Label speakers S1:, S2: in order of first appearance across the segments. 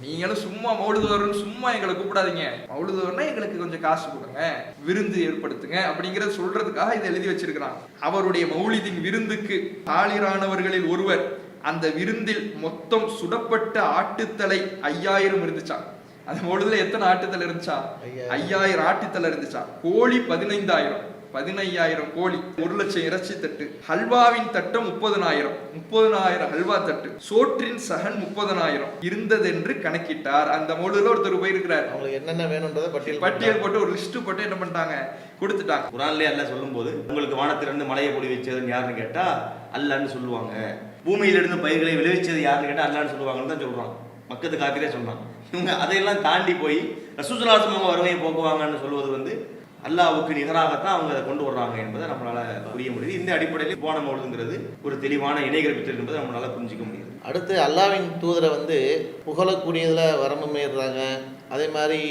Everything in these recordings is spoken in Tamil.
S1: நீங்களும் சும்மா மௌலுதுவர்னு சும்மா எங்களை கூப்பிடாதீங்க, மௌலுதுவர்னா எங்களுக்கு கொஞ்சம் காசு கொடுங்க, விருந்து ஏற்படுத்துங்க அப்படிங்கறத சொல்றதுக்காக இதை எழுதி வச்சிருக்கிறான். அவருடைய மௌலிதின் விருந்துக்கு ஆளிரானவர்களில் ஒருவர். அந்த விருந்தில் மொத்தம் சுடப்பட்ட ஆட்டுத்தலை 5000 இருந்துச்சான். அந்த மௌலிதுல எத்தனை ஆட்டுத்தலை இருந்துச்சா? 5000 ஆட்டுத்தலை இருந்துச்சா. கோழி 15000 கோழி, 1,00,000 இறைச்சி தட்டு, ஹல்வாவின் தட்டம் 30,000 ஹல்வா தட்டு, சோற்றின் சகன் 30,000 இருந்ததென்று கணக்கிட்டார். அந்த மௌலிதுல ஒருத்தர் போயிருக்கிறார், அவங்களுக்கு என்னென்ன வேணும்ன்றத பட்டியல் போட்டு ஒரு லிஸ்ட் போட்டு என்ன பண்ணிட்டாங்க, கொடுத்துட்டாங்க.
S2: குர்ஆன்லயே அல்லாஹ் சொல்லும் போது உங்களுக்கு வானத்திலிருந்து மழையை பொழிவிச்சது யாருன்னு கேட்டா அல்லாஹ்னு சொல்லுவாங்க, பூமியிலிருந்து பயிர்களை விளைவிச்சது யாருன்னு கேட்டா அல்லாஹ்னு சொல்லுவாங்கன்னு தான் சொல்றான். மக்கத்து காத்திரே சொன்னான். இவங்க அதையெல்லாம் தாண்டி போய் ரசூலுல்லாஹி ஸல்லல்லாஹு அலைஹி வஸல்லம் வறுமையை போக்குவாங்கன்னு சொல்வது அல்லாஹ்வுக்கு நிகராகத்தான் அவங்க அதை கொண்டு வர்றாங்க என்பதை நம்மளால புரிய முடியுது. இந்த அடிப்படையில் போன மௌலிதுங்கிறது ஒரு தெளிவான இணைகற்பித்தல் என்பதை நம்மளால புரிஞ்சிக்க முடியுது.
S3: அடுத்து அல்லாஹ்வின் தூதரை புகழக்கூடியதில் வரம்பு மீறுறாங்க. அதே மாதிரி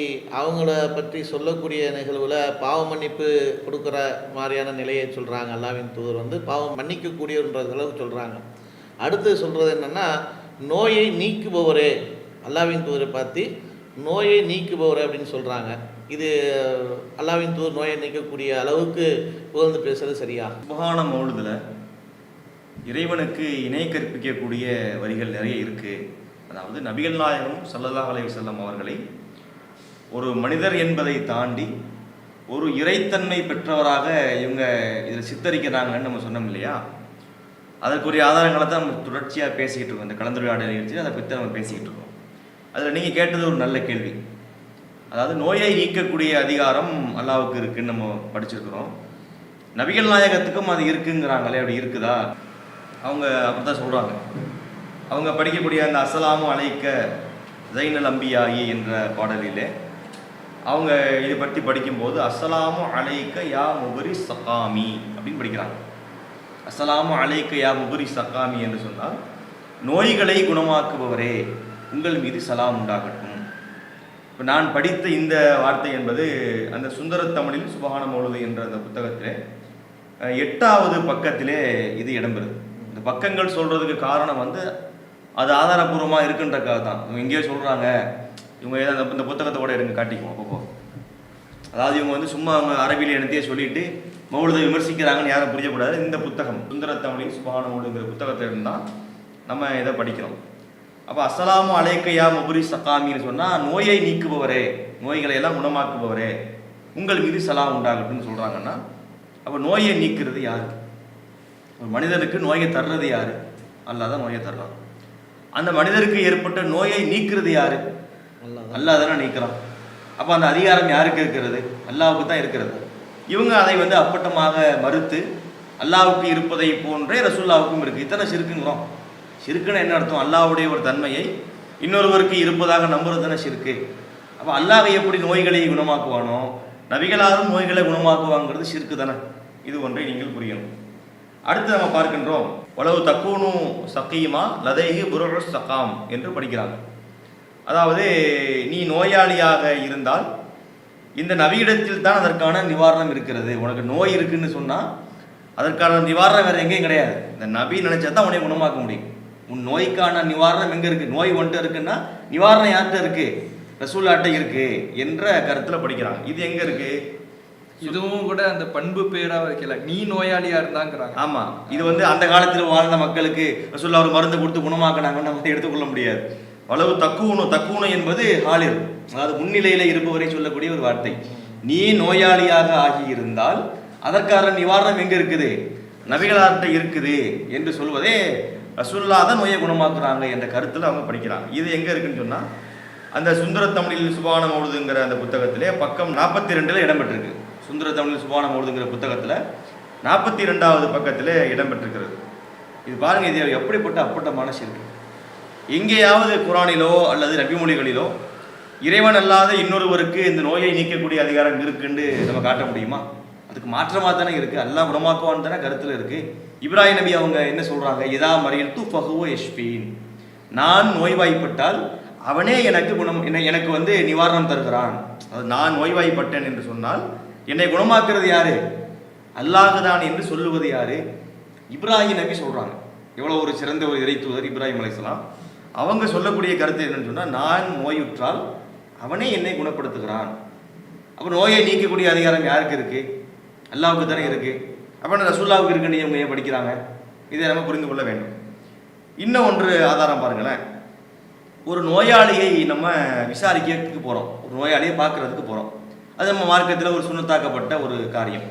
S3: அவங்கள பற்றி சொல்லக்கூடிய நிகழ்வில் பாவ மன்னிப்பு கொடுக்குற மாதிரியான நிலையை சொல்கிறாங்க. அல்லாஹ்வின் தூதர் பாவம் மன்னிக்கக்கூடியன்ற அளவுக்கு சொல்கிறாங்க. அடுத்து சொல்கிறது என்னென்னா, நோயை நீக்குபவரே, அல்லாஹ்வின் தூதரை பார்த்து நோயை நீக்குபவரே அப்படின்னு சொல்கிறாங்க. இது அல்லாஹ்வின் தூதர் நோயை நீக்கக்கூடிய அளவுக்கு புகழ்ந்து பேசுறது சரியா?
S2: சுப்ஹான மௌலிதுல இறைவனுக்கு இணை கற்பிக்கக்கூடிய வரிகள் நிறைய இருக்கு. அதாவது நபிகள் நாயகம் ஸல்லல்லாஹு அலைஹி வஸல்லம் அவர்களை ஒரு மனிதர் என்பதை தாண்டி ஒரு இறைத்தன்மை பெற்றவராக இவங்க இதில் சித்தரிக்கிறாங்கன்னு நம்ம சொன்னோம் இல்லையா? அதற்குரிய ஆதாரங்களை தான் நம்ம தொடர்ச்சியாக பேசிக்கிட்டு இருக்கோம். இந்த கலந்துரையாடல் நிகழ்ச்சி அதை பற்றி நம்ம பேசிக்கிட்டு இருக்கோம். அதில் நீங்கள் கேட்டது ஒரு நல்ல கேள்வி. அதாவது நோயை நீக்கக்கூடிய அதிகாரம் அல்லாஹ்வுக்கு இருக்குன்னு நம்ம படிச்சிருக்கிறோம். நபிகள் நாயகத்துக்கும் அது இருக்குங்கிறாங்களே, அப்படி இருக்குதா? அவங்க அப்படி தான் சொல்கிறாங்க. அவங்க படிக்கக்கூடிய அந்த அஸ்ஸலாமு அலைக்க ஸைனல் அம்பியாயி என்ற பாடலிலே அவங்க இதை பற்றி படிக்கும்போது அஸ்ஸலாமு அலைக்க யா முபரி சகாமி அப்படின்னு படிக்கிறாங்க. அஸ்ஸலாமு அலைக்க யா முபரி சகாமி என்று சொன்னால் நோய்களை குணமாக்குபவரே, உங்கள் மீது சலாம் உண்டாகட்டும். இப்போ நான் படித்த இந்த வார்த்தை என்பது அந்த சுந்தர தமிழில் சுபஹான மௌலிது என்ற அந்த புத்தகத்திலே 8வது பக்கத்திலே இது இடம்பெறுது. இந்த பக்கங்கள் சொல்கிறதுக்கு காரணம் அது ஆதாரபூர்வமாக இருக்குன்றக்காக தான். இவங்க எங்கேயோ சொல்கிறாங்க, இவங்க ஏதாவது இந்த புத்தகத்தை கூட எனக்கு காட்டிக்குவோம் அப்பப்போ. அதாவது இவங்க சும்மா அவங்க அரபியில் எனத்தையே சொல்லிட்டு மௌலிதை விமர்சிக்கிறாங்கன்னு யாரும் புரியக்கூடாது. இந்த புத்தகம் சுந்தர தமிழில் சுபஹான மௌலிதுங்கிற புத்தகத்தில் இருந்தால் நம்ம இதை படிக்கிறோம். அப்போ அஸ்ஸலாமு அலைக்க யா முபரி சகாமின்னு சொன்னால் நோயை நீக்குபவரே, நோய்களை எல்லாம் குணமாக்குபவரே, உங்கள் மீது சலாம் உண்டாகட்டும்னு சொல்கிறாங்கன்னா, அப்போ நோயை நீக்கிறது யாரு? ஒரு மனிதனுக்கு நோயை தர்றது யாரு? அல்லாஹ் தான் நோயை தர்றான். அந்த மனிதருக்கு ஏற்பட்ட நோயை நீக்கிறது யாரு? அல்லாஹ் தானே நீக்கிறான். அப்போ அந்த அதிகாரம் யாருக்கு இருக்கிறது? அல்லாஹ்வுக்கு தான் இருக்கிறது. இவங்க அதை அப்பட்டமாக மறுத்து அல்லாஹ்வுக்கு இருப்பதை போன்றே ரசூலுல்லாஹ்வுக்கும் இருக்குது. இத்தனை ஷிர்க்குங்கிறோம். ஷிர்க்குன்னு என்ன அர்த்தம்? அல்லாஹ்வுடைய ஒரு தன்மையை இன்னொருவருக்கு இருப்பதாக நம்புறது தானே ஷிர்க்கு. அப்போ அல்லாஹ் எப்படி நோய்களை குணமாக்குவானோ நபிகளாரும் நோய்களை குணமாக்குவாங்கிறது ஷிர்க்கு தானே. இது ஒன்றை நீங்கள் புரியணும். அடுத்து நம்ம பார்க்கின்றோம், உலவு தக்கூனு சகீமா லதைஹி புருஉ சகாம் என்று படிக்கிறாங்க. அதாவது நீ நோயாளியாக இருந்தால் இந்த நபியிடத்தில் தான் அதற்கான நிவாரணம் இருக்கிறது. உனக்கு நோய் இருக்குன்னு சொன்னால் அதற்கான நிவாரணம் வேறு எங்கேயும் கிடையாது. இந்த நபி நினைச்சா தான் உன்னை குணமாக்க முடியும். உன் நோய்க்கான நிவாரணம் எங்கே இருக்குது? நோய் ஒன்ட்டு இருக்குன்னா நிவாரணம் யார்கிட்ட இருக்குது? ரசூலுல்லாஹ்ட்ட இருக்கு என்ற கருத்தில் படிக்கிறாங்க. இது எங்கே இருக்குது?
S1: இதுவும் கூட அந்த பண்பு பேரா வைக்கல, நீ நோயாளியா இருந்தாங்கிறாங்க.
S2: ஆமா, இது அந்த காலத்தில் வாழ்ந்த மக்களுக்கு ரசூலுல்லாஹ் ஒரு மருந்து கொடுத்து குணமாக்கினாங்கன்னு நம்ம எடுத்துக்கொள்ள முடியாது. அளவு தக்கூனு என்பது ஹாலிர், அதாவது முன்னிலையில இருப்பவரை சொல்லக்கூடிய ஒரு வார்த்தை. நீ நோயாளியாக ஆகியிருந்தால் அதற்கான நிவாரணம் எங்க இருக்குது? நபிகளார்கிட்ட இருக்குது என்று சொல்வதே ரசூலுல்லாஹ் தான் நோயை குணமாக்குறாங்க என்ற கருத்தில் அவங்க படிக்கிறாங்க. இது எங்க இருக்குன்னு சொன்னா அந்த சுந்தர தமிழில் சுபஹான மௌலிதுங்கிற அந்த புத்தகத்திலே பக்கம் 42 இடம்பெற்றிருக்கு. சுந்தர தமிழில் சுபஹான மௌலிதுங்கிற புத்தகத்தில் 42வது பக்கத்திலே இடம்பெற்றிருக்கிறது. இது பாருங்க, இது எப்படிப்பட்ட அப்பட்டமான ஷிர்க். எங்கேயாவது குரானிலோ அல்லது நபிமொழிகளிலோ இறைவன் அல்லாத இன்னொருவருக்கு இந்த நோயை நீக்கக்கூடிய அதிகாரம் இருக்குன்னு நம்ம காட்ட முடியுமா? அதுக்கு மாற்றமாக தானே இருக்குது. அல்லாஹ் குணமாக்குவான்னு தானே கருத்தில் இருக்குது. இப்ராஹிம் நபி அவங்க என்ன சொல்கிறாங்க? இதா மரியத்து ஃபஹுவ யஷ்ஃபீன், நான் நோய்வாய்ப்பட்டால் அவனே எனக்கு எனக்கு நிவாரணம் தருகிறான். அது நான் நோய்வாய்ப்பட்டேன் என்று சொன்னால் என்னை குணமாக்குறது யாரு? அல்லாஹ் தான் என்று சொல்லுவது யாரு? இப்ராஹிம் நபி சொல்கிறாங்க. எவ்வளோ ஒரு சிறந்த ஒரு இறை தூதர் இப்ராஹிம் அலைஹிஸ்ஸலாம். அவங்க சொல்லக்கூடிய கருத்து என்னன்னு சொன்னால், நான் நோயுற்றால் அவனே என்னை குணப்படுத்துகிறான். அப்போ நோயை நீக்கக்கூடிய அதிகாரம் யாருக்கு இருக்கு? அல்லாஹ்வுக்கு தானே இருக்கு. அப்போ ரசூலுல்லாஹ்வுக்கு இருக்குன்னு இவங்க ஏன் படிக்கிறாங்க? இதை நம்ம புரிந்து கொள்ள வேண்டும். இன்னும் ஒன்று ஆதாரம் பாருங்களேன். ஒரு நோயாளியை நம்ம விசாரிக்கிறதுக்கு போகிறோம், ஒரு நோயாளியை பார்க்கறதுக்கு போகிறோம். அது நம்ம மார்க்கத்தில் ஒரு சுண்ணத்தாக்கப்பட்ட ஒரு காரியம்.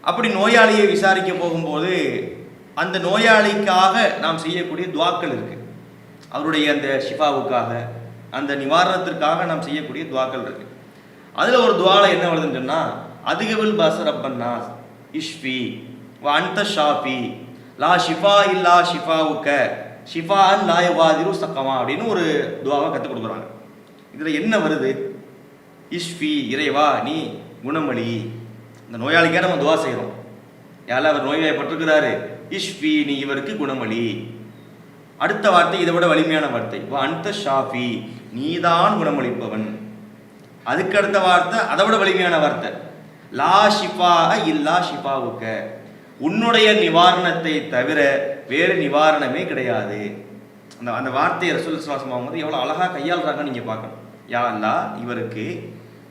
S2: அப்படி நோயாளியை விசாரிக்க போகும்போது அந்த நோயாளிக்காக நாம் செய்யக்கூடிய துவாக்கள் இருக்கு. அவருடைய அந்த ஷிஃபாவுக்காக, அந்த நிவாரணத்திற்காக நாம் செய்யக்கூடிய துவாக்கள் இருக்கு. அதில் ஒரு துவால என்ன வருதுன்னு சொன்னால், அதுகவில் பசர் அப்பன்னா இஷ்ஃபி வ அன்த ஷாஃபி லா ஷிஃபா இல்லா ஷிஃபாவுக்க ஷிஃபான் லா யுகாதிரு சக்கமா அப்படின்னு ஒரு துவாவை கற்றுக் கொடுக்குறாங்க. இதில் என்ன வருது? இஷ்ஃபி, இறைவா நீ குணமளி. இந்த நோயாளிக்காக நம்ம துவா செய்கிறோம். யாராவது அவர் நோய்வாய்ப்பட்டிருக்கிறாரு, இஷ்ஃபி நீ இவருக்கு குணமளி. அடுத்த வார்த்தை இதை விட வலிமையான வார்த்தை, வா அன்த ஷாஃபி நீதான் குணமளிப்பவன். அதுக்கு அடுத்த வார்த்தை அதை விட வலிமையான வார்த்தை, லா ஷிஃபா இல்லா ஷிஃபாவுக்க உன்னுடைய நிவாரணத்தை தவிர வேறு நிவாரணமே கிடையாது. அந்த அந்த வார்த்தையை ரசூல் ஸல்லல்லாஹு அலைஹி வஸல்லம் எவ்வளோ அழகாக கையாளுறாங்கன்னு நீங்கள் பார்க்கணும். யா அல்லாஹ் இவருக்கு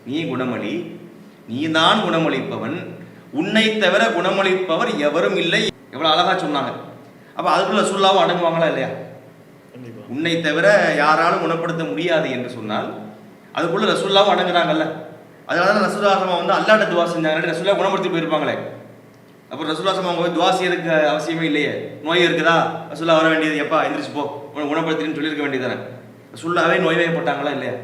S2: நீ குணமளி, நீதான் குணமளிப்பவன், உன்னை தவிர குணமளிப்பவர் எவரும் இல்லை. எவ்வளோ அழகாக சொன்னாங்க. அப்போ அதுக்குள்ள ரசூலுல்லாஹ்வும் அடங்குவாங்களா இல்லையா? உன்னை தவிர யாராலும் குணப்படுத்த முடியாது என்று சொன்னால் அதுக்குள்ள ரசூலுல்லாஹ்வும் அடங்குறாங்கல்ல. அதனால தான் ரசூலுல்லாஹ் வந்து அல்லாஹ்ட்ட துவா செஞ்சாங்க. ரசூலுல்லாஹ் குணப்படுத்தி போயிருப்பாங்களே. அப்போ ரசூலுல்லாஹ் அவங்க போய் துவா செய்யறதுக்கு அவசியமே இல்லையே. நோய் இருக்குதா, ரசூலுல்லாஹ் வர வேண்டியது, எப்பா எந்திரிச்சு போ உன்னை குணப்படுத்தின்னு சொல்லியிருக்க வேண்டியதானே. ரசூலுல்லாஹ்வே நோய்வாய்ப்பட்டாங்களா இல்லையா?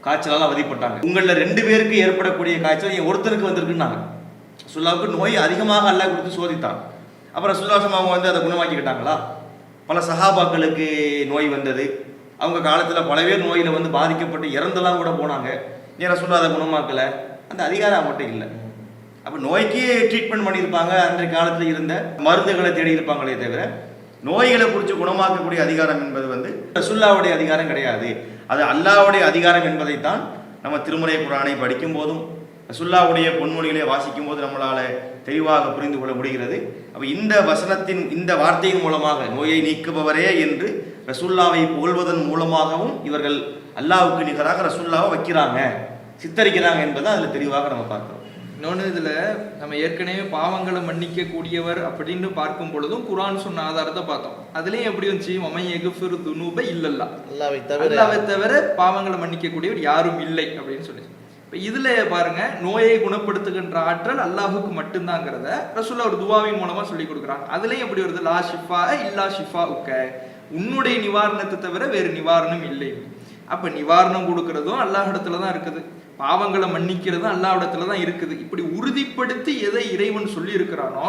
S2: காய்ச்சலால் அவதிப்பட்டாங்க. உங்களில் 2 பேருக்கு ஏற்படக்கூடிய காய்ச்சல் என் ஒருத்தருக்கு வந்திருக்குன்னாங்க. ரசூலுல்லாஹ்வுக்கு நோய் அதிகமாக அல்லாஹ் கொடுத்து சோதித்தான். அப்புறம் ரசூலுல்லாஹ் அவங்க வந்து அதை குணமாக்கிக்கிட்டாங்களா? பல சஹாபாக்களுக்கு நோய் வந்தது. அவங்க காலத்தில் பல பேர் நோயில் வந்து பாதிக்கப்பட்டு இறந்தெல்லாம் கூட போனாங்க. ஏன் ரசூலுல்லாஹ் அதை குணமாக்கலை? அந்த அதிகாரம் அவங்கள்ட்ட இல்லை. அப்போ நோய்க்கு ட்ரீட்மெண்ட் பண்ணியிருப்பாங்க, அன்றைய காலத்தில் இருந்த மருந்துகளை தேடி இருப்பாங்களே தவிர நோய்களை குறித்து குணமாக்கக்கூடிய அதிகாரம் என்பது வந்து ரசூலுல்லாஹ்வுடைய அதிகாரம் கிடையாது. அது அல்லாஹ்வுடைய அதிகாரம் என்பதைத்தான் நம்ம திருமறை குர்ஆனை படிக்கும் போதும் ரசூலுல்லாஹ்வுடைய பொன்மொழிகளை வாசிக்கும் போது நம்மளால் தெளிவாக புரிந்து கொள்ள முடிகிறது. அப்போ இந்த வசனத்தின் இந்த வார்த்தையின் மூலமாக நோயை நீக்குபவரே என்று ரசூலுல்லாஹ்வை புகழ்வதன் மூலமாகவும் இவர்கள் அல்லாஹ்வுக்கு நிகராக ரசூலுல்லாஹ்வை வைக்கிறாங்க, சித்தரிக்கிறாங்க என்பதை அதில் தெளிவாக நம்ம பார்க்கிறோம்.
S1: இன்னொன்று, இதில் நம்ம ஏற்கனவே பாவங்களை மன்னிக்க கூடியவர் அப்படின்னு பார்க்கும் பொழுதும் குர்ஆன் சொன்ன ஆதாரத்தை பார்த்தோம். அதுலேயும் எப்படி வந்துச்சு, மமை எகுஃபிரு துனூப இல்லல்லா, அல்லாஹ்வை தவிர பாவங்களை மன்னிக்க கூடியவர் யாரும் இல்லை அப்படின்னு சொல்லி. இப்போ இதில் பாருங்க, நோயை குணப்படுத்துகின்ற ஆற்றல் அல்லாஹுக்கு மட்டும்தாங்கிறத ரசூலுல்லாஹ் ஒரு துவாவின் மூலமாக சொல்லி கொடுக்குறாங்க. அதுலேயும் எப்படி வருது, லா ஷிஃபா இல்லா ஷிஃபா உக்க உன்னுடைய நிவாரணத்தை தவிர வேறு நிவாரணம் இல்லை. அப்போ நிவாரணம் கொடுக்கறதும் அல்லாஹ்விடத்துல தான் இருக்குது, பாவங்களை மன்னிக்கிறதும் அல்லாஹ்விடத்துல தான் இருக்குது. இப்படி உறுதிப்படுத்தி எதை இறைவன் சொல்லி இருக்கிறானோ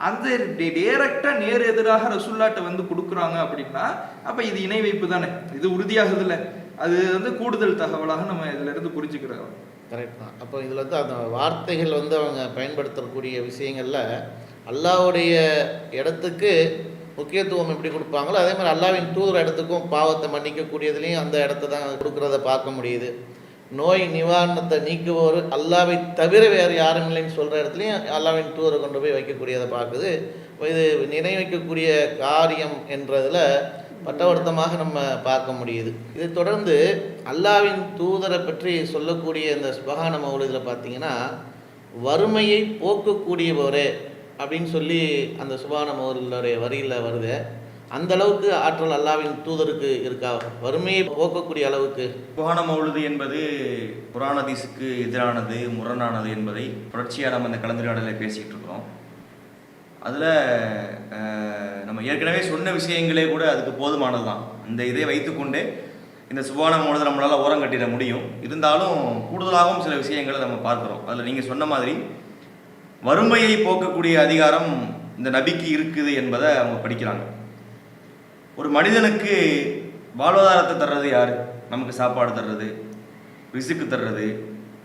S1: அந்த டைரக்டா நேர் எதிராக ரசூலுல்லாஹ்ட்ட வந்து கொடுக்குறாங்க அப்படின்னா அப்ப இது இணை வைப்பு தானே, இது உறுதியாகுது இல்லை. அது வந்து கூடுதல் தகவலாக நம்ம இதுல இருந்து புரிஞ்சுக்கிறோம்.
S3: கரெக்ட் தான். அப்போ இதில் வந்து அந்த வார்த்தைகள் வந்து அவங்க பயன்படுத்தக்கூடிய விஷயங்களில் அல்லாஹ்வுடைய இடத்துக்கு முக்கியத்துவம் எப்படி கொடுப்பாங்களோ அதே மாதிரி அல்லாஹ்வின் தூதர் இடத்துக்கும் பாவத்தை மன்னிக்கக்கூடியதுலேயும் அந்த இடத்த தான் கொடுக்குறத பார்க்க முடியுது. நோய் நிவாரணத்தை நீக்குவோர் அல்லாஹ்வை தவிர வேறு யாரும் இல்லைன்னு சொல்கிற இடத்துலையும் அல்லாஹ்வின் தூதரை கொண்டு போய் வைக்கக்கூடியதை பார்க்குது. இது நினைவைக்கக்கூடிய காரியம் என்றதில் பட்டவர்த்தமாக நம்ம பார்க்க முடியுது. இதை தொடர்ந்து அல்லாஹ்வின் தூதரை பற்றி சொல்லக்கூடிய இந்த சுபஹான மௌலிதில் பார்த்தீங்கன்னா வறுமையை போக்கக்கூடியவரே அப்படின்னு சொல்லி அந்த சுபஹான மௌலிதுடைய வரியில் வருது. அந்த அளவுக்கு ஆற்றல் அல்லாஹ்வின் தூதருக்கு இருக்கா, வறுமையை போக்கக்கூடிய அளவுக்கு?
S2: சுபஹான மௌலிது என்பது குர்ஆன் ஹதீஸுக்கு எதிரானது, முரணானது என்பதை தொடர்ச்சியாக நம்ம இந்த கலந்துரையாடலை பேசிக்கிட்டு இருக்கிறோம். அதில் நம்ம ஏற்கனவே சொன்ன விஷயங்களே கூட அதுக்கு போதுமானது தான். அந்த இதை வைத்துக்கொண்டே இந்த சுபஹான மௌலிதை நம்மளால் ஓரம் கட்டிட முடியும். இருந்தாலும் கூடுதலாகவும் சில விஷயங்களை நம்ம பார்க்குறோம். அதில் நீங்கள் சொன்ன மாதிரி வறுமையை போக்கக்கூடிய அதிகாரம் இந்த நபிக்கு இருக்குது என்பதை அவங்க படிக்கிறாங்க. ஒரு மனிதனுக்கு வாழ்வாதாரத்தை தர்றது யார்? நமக்கு சாப்பாடு தர்றது, ரிசுக்கு தர்றது,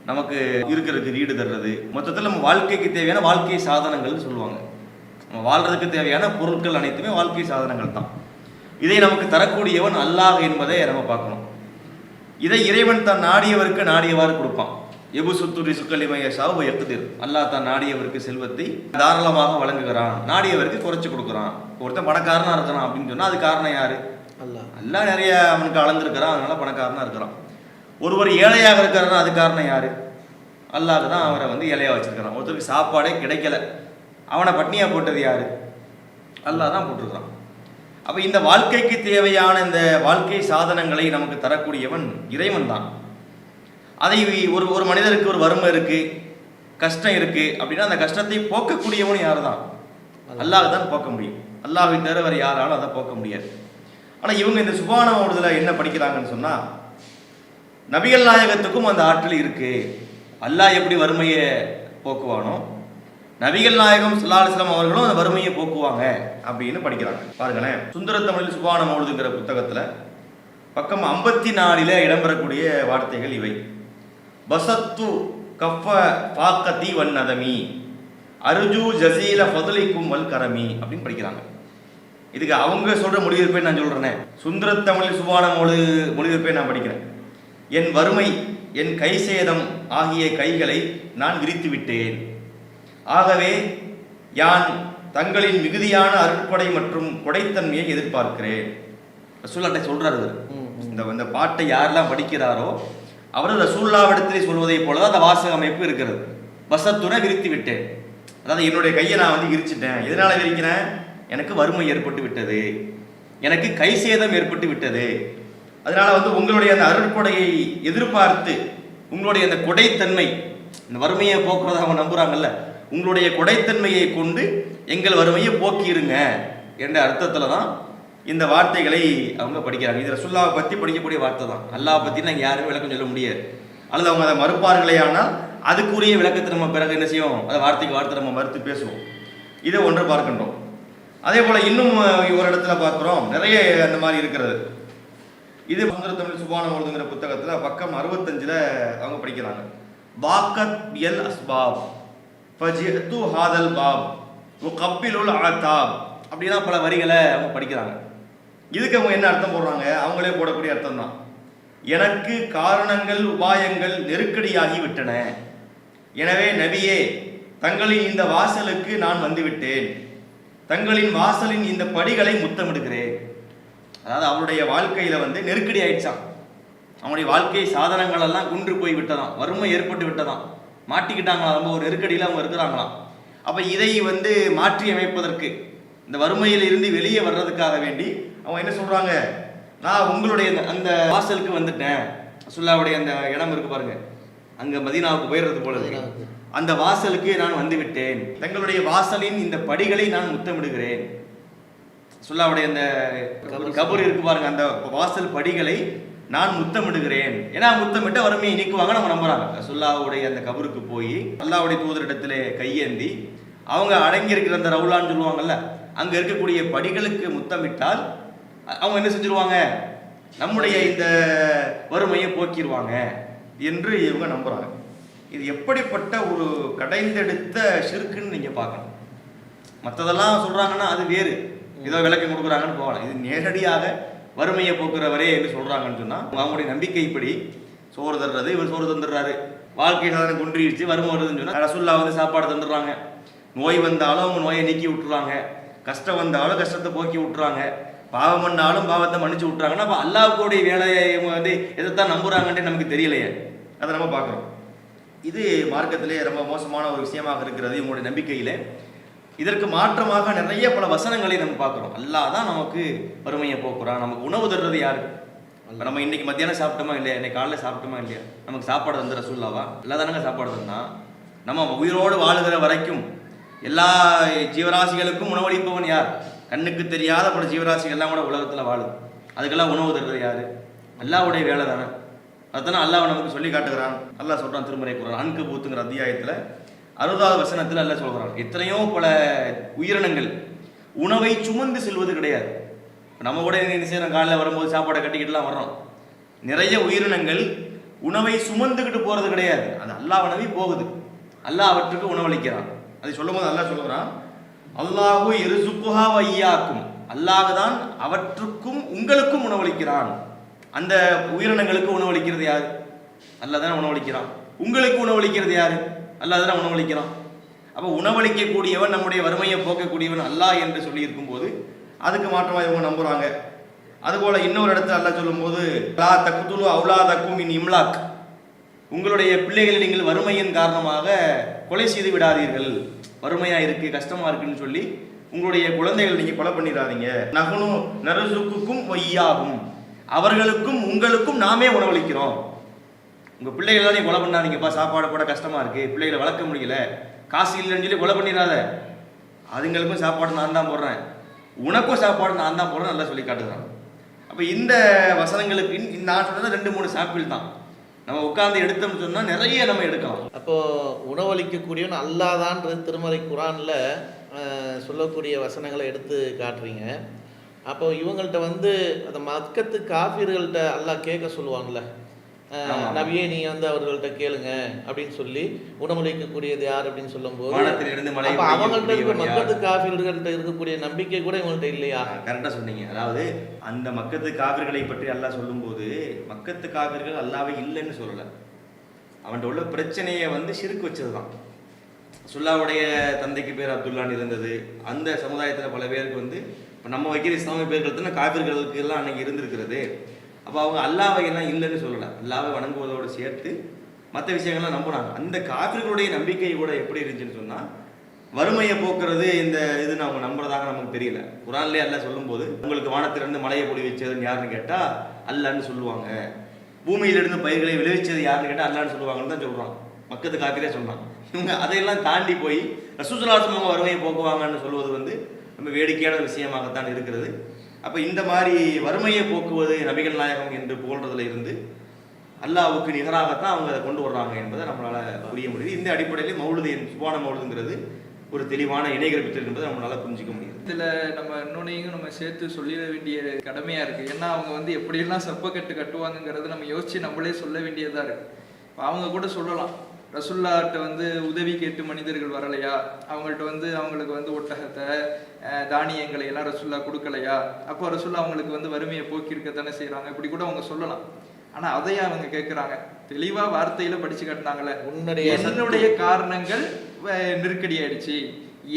S2: நமக்கு இருக்கிறதுக்கு வீடு தர்றது, மொத்தத்தில் நம்ம வாழ்க்கைக்கு தேவையான வாழ்க்கை சாதனங்கள்னு சொல்லுவாங்க. நம்ம வாழ்றதுக்கு தேவையான பொருட்கள் அனைத்துமே வாழ்க்கை சாதனங்கள் தான். இதை நமக்கு தரக்கூடியவன் அல்லாஹ் என்பதை நம்ம பார்க்கணும். இதை இறைவன் தான் நாடியவருக்கு நாடியவாறு கொடுப்பான். எபு சுத்துரி சுக்கலிமைய சாவு எக்குதிர், அல்லாஹ் தான் நாடியவருக்கு செல்வத்தை தாராளமாக வழங்குகிறான், நாடியவருக்கு குறைச்சி கொடுக்குறான். ஒருத்தன் பணக்காரனா இருக்கிறான் அப்படின்னு சொன்னால் அது காரணம் யாரு? அல்லாஹ் நிறைய அவனுக்கு அளந்திருக்கிறான், அதனால பணக்காரனா இருக்கிறான். ஒருவர் ஏழையாக இருக்கிறாருன்னா அது காரணம் யாரு? அல்லாஹ் தான் அவரை வந்து ஏழையா வச்சிருக்கிறான். ஒருத்தருக்கு சாப்பாடே கிடைக்கல, அவனை பட்னியா போட்டது யாரு? அல்லாஹ் தான் போட்டிருக்கிறான். அப்ப இந்த வாழ்க்கைக்கு தேவையான இந்த வாழ்க்கை சாதனங்களை நமக்கு தரக்கூடியவன் இறைவன் தான். அதை ஒரு மனிதருக்கு ஒரு வறுமை இருக்கு, கஷ்டம் இருக்கு அப்படின்னா அந்த கஷ்டத்தை போக்கக்கூடியவன் யாரு தான்? அல்லாஹ் தான் போக்க முடியும். அல்லாஹ்வை தவிர வேற யாராலும் அதை போக்க முடியாது. ஆனா இவங்க இந்த சுபான ஓடுதல என்ன படிக்கிறாங்கன்னு சொன்னா, நபிகள் நாயகத்துக்கும் அந்த ஆற்றல் இருக்கு. அல்லாஹ் எப்படி வறுமையை போக்குவானோ நபிகள் நாயகம் ஸல்லல்லாஹு அலைஹி வஸல்லம் அவர்களும் அந்த வறுமையை போக்குவாங்க அப்படின்னு படிக்கிறாங்க. பாருங்களேன், சுந்தர தமிழில் சுபான மௌலுதுங்கிற புத்தகத்துல பக்கம் 54 இடம்பெறக்கூடிய வார்த்தைகள் இவை. பசத்து கஃப ஃபாக்கதி வன்னதமி அர்ஜு ஜஸீல ஃபதுலிக்கும் வல் கரமி அப்படின்னு படிக்கிறாங்க. இதுக்கு அவங்க சொல்ற மொழிபெயர்ப்பை நான் சொல்றேனே, சுந்தர தமிழில் சுபான மொழிபெயர்ப்பை நான் படிக்கிறேன். என் வறுமை, என் கை சேதம் ஆகிய கைகளை நான் விரித்து விட்டேன். ஆகவே யான் தங்களின் மிகுதியான அருட்கொடை மற்றும் கொடைத்தன்மையை எதிர்பார்க்கிறேன். ரசூலுல்லாஹ் சொல்றாரு. இந்த பாட்டை யாரெல்லாம் படிக்கிறாரோ அவர் ரசூலுல்லாஹ்விடத்திலே சொல்வதை போலதான் அந்த வாசக அமைப்பு இருக்கிறது. வசத்துன விரித்து விட்டேன், அதாவது என்னுடைய கையை நான் வந்து விரிச்சிட்டேன். எதனால விரிக்கிறேன்? எனக்கு வறுமை ஏற்பட்டு விட்டது, எனக்கு கை சேதம் ஏற்பட்டு விட்டது. அதனால வந்து உங்களுடைய அந்த அருட்கொடையை எதிர்பார்த்து, உங்களுடைய அந்த கொடைத்தன்மை, இந்த வறுமையை போக்குறத அவங்க நம்புறாங்கல்ல, உங்களுடைய கொடைத்தன்மையை கொண்டு எங்கள் வறுமையை போக்கிருங்க என்ற அர்த்தத்துல தான் இந்த வார்த்தைகளை அவங்க படிக்கிறாங்க. இது ரசூலுல்லாஹ் பத்தி படிக்கக்கூடிய வார்த்தை தான். அல்லாஹ் பத்தி நாங்கள் யாருமே விளக்கம் சொல்ல முடியாது. அல்லது அவங்க அதை மறுப்பார்களே, ஆனால் அதுக்குரிய விளக்கத்தை நம்ம பிறகு என்ன செய்வோம், அதை வார்த்தைக்கு வார்த்தை நம்ம மறுத்து பேசுவோம். இதை ஒன்று பார்க்கின்றோம். அதே போல இன்னும் ஒரு இடத்துல பார்க்கிறோம், நிறைய அந்த மாதிரி இருக்கிறது. இது சுந்தர தமிழ் சுபான மௌலுதுங்கிற புத்தகத்துல பக்கம் 65 அவங்க படிக்கிறாங்க. பாக்கத் பியல் அஸ்பாப் ஃபஜிஅது ஹாதல் பாப் வகப்பிலுல் ஆதாப் அப்படினா பல வரிகளை அவங்க படிக்கிறாங்க. இதுக்கு அவங்க என்ன அர்த்தம் போடுறாங்க? அவங்களே போடக்கூடிய அர்த்தம் தான். எனக்கு காரணங்கள் உபாயங்கள் நெருக்கடியாகி விட்டன, எனவே நபியே தங்களின் இந்த வாசலுக்கு நான் வந்துவிட்டேன், தங்களின் வாசலின் இந்த படிகளை முத்தமிடுகிறேன். அதாவது அவருடைய வாழ்க்கையில வந்து நெருக்கடி ஆயிடுச்சான், அவங்களுடைய வாழ்க்கை சாதனங்கள் எல்லாம் குன்று போய் விட்டதாம், வறுமை ஏற்பட்டு விட்டதாம், மாட்டிக்கிட்டாங்களாம், ரொம்ப ஒரு நெருக்கடியில் அவங்க இருக்கிறாங்களாம். அப்ப இதை வந்து மாற்றி அமைப்பதற்கு, இந்த வறுமையில் இருந்து வெளியே வர்றதுக்காக வேண்டி அவங்க என்ன சொல்றாங்க, நான் உங்களுடைய அந்த வாசலுக்கு வந்துட்டேன். ரசூலுல்லாஹ்வுடைய அந்த இடம் இருக்கு பாருங்க, அங்க மதீனாவுக்கு போயிடுறது போல இருக்கு, அந்த வாசலுக்கு நான் வந்து விட்டேன், தங்களுடைய வாசலின் இந்த படிகளை நான் முத்தமிடுகிறேன். ரசூலுல்லாஹ்வுடைய அந்த கபர் இருக்கு பாருங்க, அந்த வாசல் படிகளை நான் முத்தமிடுகிறேன். ஏன்னா முத்தமிட்டு வறுமையை நீக்குவாங்க நம்ம நம்புறாங்க. ரசூலுல்லாஹ்வுடைய அந்த கபருக்கு போய் அல்லாஹ்வுடைய தூதரிடத்திலே கையேந்தி அவங்க அடங்கி இருக்கிற அந்த ரவுலான்னு சொல்லுவாங்கல்ல, அங்க இருக்கக்கூடிய படிகளுக்கு முத்தமிட்டால் அவங்க என்ன செஞ்சிருவாங்க, நம்முடைய இந்த வறுமையை போக்கிடுவாங்க என்று இவங்க நம்புறாங்க. இது எப்படிப்பட்ட ஒரு கடைந்தெடுத்த ஷிர்க்குன்னு நீங்க பார்க்கணும். மற்றதெல்லாம் சொல்றாங்கன்னா அது வேறு, ஏதோ விளக்கம் கொடுக்குறாங்கன்னு போகலாம். இது நேரடியாக வறுமையை போக்குறவரே என்று சொல்றாங்கன்னு சொன்னா அவங்களுடைய நம்பிக்கைப்படி சோறு தர்றது, இவர் சோறு தந்துடுறாரு, வாழ்க்கை சாதனை குன்றிடுச்சு, வறுமை வருதுன்னு சொன்னா ரசூலுல்லாஹ் வந்து சாப்பாடு தந்துடுறாங்க, நோய் வந்தாலும் அவங்க நோயை நீக்கி விட்டுறாங்க, கஷ்டம் வந்தாலும் கஷ்டத்தை போக்கி விட்டுறாங்க, பாவம் பண்ணாலும் பாவத்தை மன்னிச்சு விட்டுறாங்கன்னா அப்போ அல்லாஹ்வுடைய வேலையை வந்து எதைத்தான் நம்புறாங்கன்ட்டு நமக்கு தெரியலையே, அதை நம்ம பார்க்குறோம். இது மார்க்கத்திலே ரொம்ப மோசமான ஒரு விஷயமாக இருக்கிறது இவங்களுடைய நம்பிக்கையிலே. இதற்கு மாற்றமாக நிறைய பல வசனங்களை நம்ம பார்க்குறோம். அல்லாஹ் தான் நமக்கு வறுமையை போக்குறான், நமக்கு உணவு தர்றது யாரு? நம்ம இன்னைக்கு மத்தியானம் சாப்பிட்டோமா இல்லையா, இன்னைக்கு காலையில் சாப்பிட்டோமா இல்லையா, நமக்கு சாப்பாடு தந்து ரசூலுல்லாஹ்வா? எல்லாம் தானங்க சாப்பாடு தந்தா. நம்ம உயிரோடு வாழுகிற வரைக்கும் எல்லா ஜீவராசிகளுக்கும் உணவளிப்பவன் யார்? கண்ணுக்கு தெரியாத பல ஜீவராசிகள்லாம் கூட உலகத்தில் வாழுது, அதுக்கெல்லாம் உணவு தர்றது யாரு? அல்லாஹ்வுடைய வேலை தானே. அதுதானே அல்லாஹ் நமக்கு சொல்லி காட்டுகிறான். அல்லாஹ் சொல்றான் திருமறை குர்ஆன் அன்கபூத்துங்கிற அத்தியாயத்தில் 60வது வசனத்தில் அல்லாஹ் சொல்கிறான், எத்தனையோ பல உயிரினங்கள் உணவை சுமந்து செல்வது கிடையாது. நம்ம கூட என்ன செய்யறோம், காலையில் வரும்போது சாப்பாடை கட்டிக்கிட்டுலாம் வர்றோம். நிறைய உயிரினங்கள் உணவை சுமந்துக்கிட்டு போறது கிடையாது, அது அல்லாஹ் நபி போகுது, அல்லாஹ் அவற்றுக்கு உணவளிக்கிறான். அதை சொல்லும் போது அல்லாஹ் சொல்லுகிறான், அல்லாஹு இர்சுக்குஹா வ இய்யாக்கும், அல்லாஹ் தான் அவற்றுக்கும் உங்களுக்கும் உணவளிக்கிறான். அந்த உயிரினங்களுக்கு உணவளிக்கிறது யாரு? அல்லாஹ் தான் உணவளிக்கிறான். உங்களுக்கு உணவளிக்கிறது யாரு? அல்லாஹ் தான் உணவளிக்கிறான். அப்போ உணவளிக்கக்கூடியவன், நம்முடைய வறுமையை போக்கக்கூடியவன் அல்லாஹ் என்று சொல்லி இருக்கும்போது அதுக்கு மாற்றமாக இவங்க நம்புறாங்க. அதுபோல இன்னொரு இடத்துல அல்லாஹ் சொல்லும்போது லா தக்துலு அவுலாதக்கும் மின் இம்லாக், உங்களுடைய பிள்ளைகளை நீங்கள் வறுமையின் காரணமாக கொலை செய்து விடாதீர்கள். வறுமையா இருக்கு, கஷ்டமா இருக்குன்னு சொல்லி உங்களுடைய குழந்தைகள் நீங்க கொலை பண்ணிடாதீங்க. நகுனு நரசுக்கும் வையாகும், அவர்களுக்கும் உங்களுக்கும் நாமே உணவளிக்கிறோம். உங்க பிள்ளைகள் நீ கொலை பண்ணாதீங்கப்பா, சாப்பாடு போட கஷ்டமா இருக்கு, பிள்ளைகளை வளர்க்க முடியல, காசு இல்லைன்னு சொல்லி கொலை பண்ணிடாத. அதுங்களுக்கும் சாப்பாடு நான் தான் போடுறேன், உனக்கும் சாப்பாடு நான் தான் போடுறேன், நல்லா சொல்லி காட்டுறான். அப்ப இந்த வசனங்களுக்கு நான் சொன்னது 2-3 சாம்பிள் தான். நம்ம உட்கார்ந்து எடுத்தோம்னு சொன்னா நிறைய நம்ம எடுக்கலாம்.
S3: அப்போ உணவளிக்கக்கூடியவன் அல்லாதான்றது திருமறை குரான்ல சொல்லக்கூடிய வசனங்களை எடுத்து காட்டுறீங்க. அப்போ இவங்கள்ட்ட வந்து அந்த மக்கத்து காஃபிர்கள்ட்ட அல்லாஹ் கேட்க சொல்லுவாங்கல்ல, நபியே நீ வந்து அவர்கள்ட்ட கேளுங்க அப்படின்னு சொல்லி உணவளிக்கக்கூடியது யார் அப்படின்னு சொல்லும்போது அவங்கள்ட்ட இருக்க மக்கத்து காஃபிர்கள்ட்ட இருக்கக்கூடிய நம்பிக்கை கூட இவங்கள்ட்ட இல்லையா?
S2: கரெக்டா சொன்னீங்க. அதாவது அந்த மக்கத்து காஃபிர்களை பற்றி அல்லாஹ் சொல்லும்போது மக்கத்து காஃபிர்கள் அல்லாஹ்வை இல்லைன்னு சொல்லல, அவன்கிட்ட உள்ள பிரச்சனையை வந்து ஷிர்க் வச்சதுதான். சுல்லாவுடைய தந்தைக்கு பேர் அப்துல்லான்னு இருந்தது. அந்த சமுதாயத்தில் பல பேருக்கு வந்து இப்போ நம்ம வைக்கிற இஸ்லாமிய பேர்கள் தானே காஃபிர்களுக்கு எல்லாம் அன்னைக்கு இருந்திருக்கிறது. அப்போ அவங்க அல்லாஹ்வை எல்லாம் இல்லைன்னு சொல்லலை, அல்லாஹ்வை வணங்குவதோடு சேர்த்து மற்ற விஷயங்கள்லாம் நம்பினாங்க. அந்த காஃபிர்களுடைய நம்பிக்கை கூட எப்படி இருந்துச்சுன்னு சொன்னால், வறுமையை போக்குறது இந்த இதுன்னு அவங்க நம்புறதாக நமக்கு தெரியல. குரான்லேயே அல்லாஹ் சொல்லும்போது உங்களுக்கு வானத்திலிருந்து மலையை பொழி வச்சதுன்னு யாருன்னு கேட்டால் அல்லான்னு சொல்லுவாங்க, பூமியிலிருந்து பயிர்களை விளைவிச்சது யாருன்னு கேட்டால் அல்லான்னு சொல்லுவாங்கன்னு தான் சொல்கிறான். மக்கத்து காஃபிரே சொன்னான். இவங்க அதையெல்லாம் தாண்டி போய் ரசூலுல்லாஹி அவங்க வறுமையை போக்குவாங்கன்னு சொல்வது வந்து ரொம்ப வேடிக்கையான விஷயமாகத்தான் இருக்கிறது. அப்போ இந்த மாதிரி வறுமையை போக்குவது நபிகள் நாயகம் என்று புகழ்றதுல இருந்து அல்லாஹ்வுக்கு நிகராகத்தான் அவங்க அதை கொண்டு வர்றாங்க என்பதை நம்மளால் புரிய முடியுது. இந்த அடிப்படையில் மௌலுது சுபான மௌலுதுங்கிறது ஒரு தெளிவான இணைகரிப்பித்தல் என்பதை நம்மளால் புரிஞ்சிக்க முடியுது.
S1: இதில் நம்ம இன்னொன்னையும் நம்ம சேர்த்து சொல்லிட வேண்டிய கடமையாக இருக்குது. ஏன்னா அவங்க வந்து எப்படியெல்லாம் சப்பக்கட்டு கட்டுவாங்கங்கிறது நம்ம யோசித்து நம்மளே சொல்ல வேண்டியதாக இருக்குது. அவங்க கூட சொல்லலாம், ரசுல்லாட்ட வந்து உதவி கேட்டு மனிதர்கள் வரலையா, அவங்கள்ட்ட வந்து அவங்களுக்கு வந்து ஒட்டகத்தை தானியங்களை எல்லாம் ரசுல்லா கொடுக்கலையா, அப்போ ரசுல்லா அவங்களுக்கு வந்து வறுமையை போக்கியிருக்கத்தானே செய்கிறாங்க, இப்படி கூட அவங்க சொல்லலாம். ஆனால் அதையே அவங்க கேட்குறாங்க, தெளிவாக வார்த்தையில் படித்து காட்டினாங்களே, என்னுடைய காரணங்கள் நெருக்கடி ஆயிடுச்சு,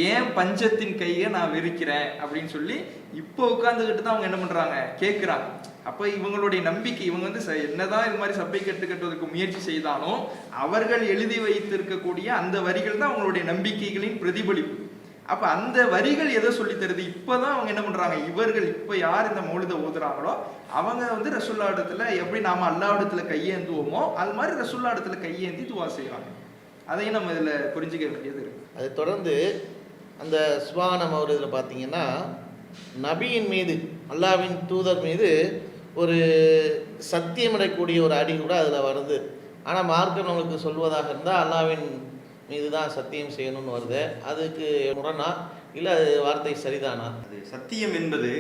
S1: ஏன் பஞ்சத்தின் கையை நான் வெறுக்கிறேன் அப்படின்னு சொல்லி இப்போ உட்கார்ந்துக்கிட்டு தான் அவங்க என்ன பண்ணுறாங்க, கேட்குறாங்க. அப்போ இவங்களுடைய நம்பிக்கை, இவங்க வந்து என்னதான் இது மாதிரி சபை கட்டுவதற்கு முயற்சி செய்தாலும் அவர்கள் எழுதி வைத்திருக்கக்கூடிய அந்த வரிகள் தான் அவங்களுடைய நம்பிக்கைகளின் பிரதிபலிப்பு. அப்போ அந்த வரிகள் எதை சொல்லி தருது, இப்போதான் அவங்க என்ன பண்ணுறாங்க, இவர்கள் இப்போ யார் இந்த மௌலிதை ஓதுறாங்களோ அவங்க வந்து ரசுல்லா இடத்துல எப்படி நாம அல்லா இடத்துல கையேந்துவோமோ அது மாதிரி ரசுல்லா இடத்துல கையேந்தி துவா செய்வாங்க. அதையும் நம்ம இதில் புரிஞ்சுக்க வேண்டியது இருக்கு.
S3: அதை தொடர்ந்து அந்த சுபான மௌலிதில் பார்த்தீங்கன்னா நபியின் மீது அல்லாவின் தூதர் மீது ஒரு சத்தியமிடக்கூடிய ஒரு அடி கூட அதில் வருது. ஆனால் மார்க்கம் நம்மளுக்கு சொல்வதாக இருந்தால் அல்லாவின் மீது தான் சத்தியம் செய்யணும்னு வருது. அதுக்கு முரணா இல்லை அது வார்த்தை சரிதானா?
S2: அது சத்தியம் என்பது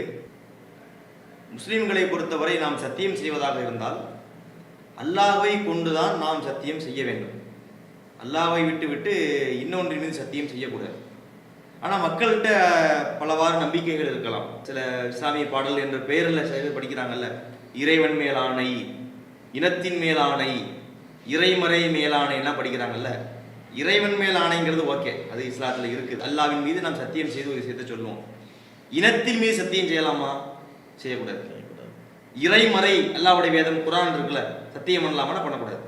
S2: முஸ்லீம்களை பொறுத்தவரை நாம் சத்தியம் செய்வதாக இருந்தால் அல்லாஹ்வை கொண்டுதான் நாம் சத்தியம் செய்ய வேண்டும். அல்லாஹ்வை விட்டு விட்டு இன்னொன்றின் மீது சத்தியம் செய்யக்கூடாது. ஆனால் மக்கள்கிட்ட பலவாறு நம்பிக்கைகள் இருக்கலாம். சில இஸ்லாமிய பாடல் என்ற பெயரில் சில பேர் படிக்கிறாங்கல்ல, இறைவன் மேலாணை, இனத்தின் மேலாணை, இறைமறை மேலாணை எல்லாம் படிக்கிறாங்கல்ல. இறைவன் மேல் ஆணைங்கிறது ஓகே, அது இஸ்லாத்தில் இருக்குது. அல்லாவின் மீது நாம் சத்தியம் செய்து ஒரு விஷயத்தை சொல்லுவோம். இனத்தின் மீது சத்தியம் செய்யலாமா? செய்யக்கூடாது. இறைமறை அல்லாஹ்வுடைய வேதம் குர்ஆன் இருக்குல்ல, சத்தியம் பண்ணலாமா? பண்ணக்கூடாது.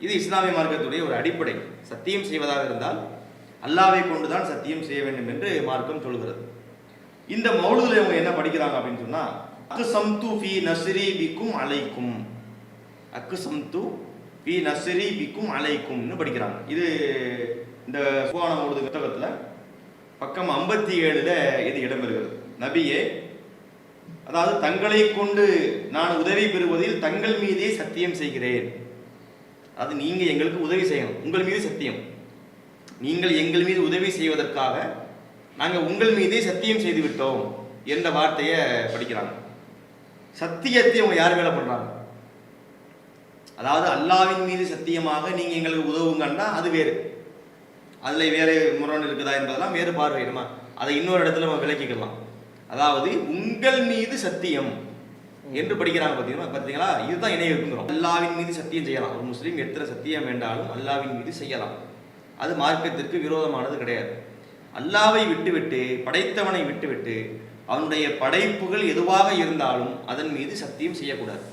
S2: இது இஸ்லாமிய மார்க்கத்துடைய ஒரு அடிப்படை. சத்தியம் செய்வதாக இருந்தால் அல்லாஹ்வை கொண்டுதான் சத்தியம் செய்ய வேண்டும் என்று மார்க்கம் சொல்கிறது. இந்த மௌலூதுல இவங்க என்ன படிக்கிறாங்க அப்படின்னு சொன்னா, அக்ஸம்து ஃபீ நஸ்ரி பிக்கும் அலைக்கும், அக்ஸம்து ஃபீ நஸ்ரி பிக்கும் அலைக்கும்னு படிக்கிறாங்க. இது இந்த சுபான மௌலூது புத்தகத்தில் பக்கம் 57 இது இடம்பெறுகிறது. நபியே, அதாவது தங்களை கொண்டு நான் உதவி பெறுவதில் தங்கள் மீதே சத்தியம் செய்கிறேன். அது நீங்க எங்களுக்கு உதவி செய்யணும், உங்கள் மீது சத்தியம். நீங்கள் எங்கள் மீது உதவி செய்வதற்காக நாங்கள் உங்கள் மீதே சத்தியம் செய்து விட்டோம் என்ற வார்த்தையை படிக்கிறாங்க. சத்தியத்தை அவங்க யார் மேல பண்றாங்க? அதாவது அல்லாஹ்வின் மீது சத்தியமாக நீங்க எங்களுக்கு உதவுங்கன்னா அது வேறு, அதுல வேற முரண் இருக்குதா என்பதெல்லாம் வேறு பார்வையிடுமா, அதை இன்னொரு இடத்துல நம்ம விளக்கிக்கலாம். அதாவது உங்கள் மீது சத்தியம் என்று படிக்கிறாங்க. பார்த்தீங்களா, இதுதான் இணை இருக்குங்கிறோம். அல்லாஹ்வின் மீது சத்தியம் செய்யலாம். ஒரு முஸ்லீம் எத்தனை சத்தியம் வேண்டாலும் அல்லாஹ்வின் மீது செய்யலாம். அது மார்க்கத்திற்கு விரோதமானது கிடையாது. அல்லாஹ்வை விட்டுவிட்டு, படைத்தவனை விட்டுவிட்டு அவனுடைய படைப்புகள் எதுவாக இருந்தாலும் அதன் மீது சத்தியம் செய்யக்கூடாது.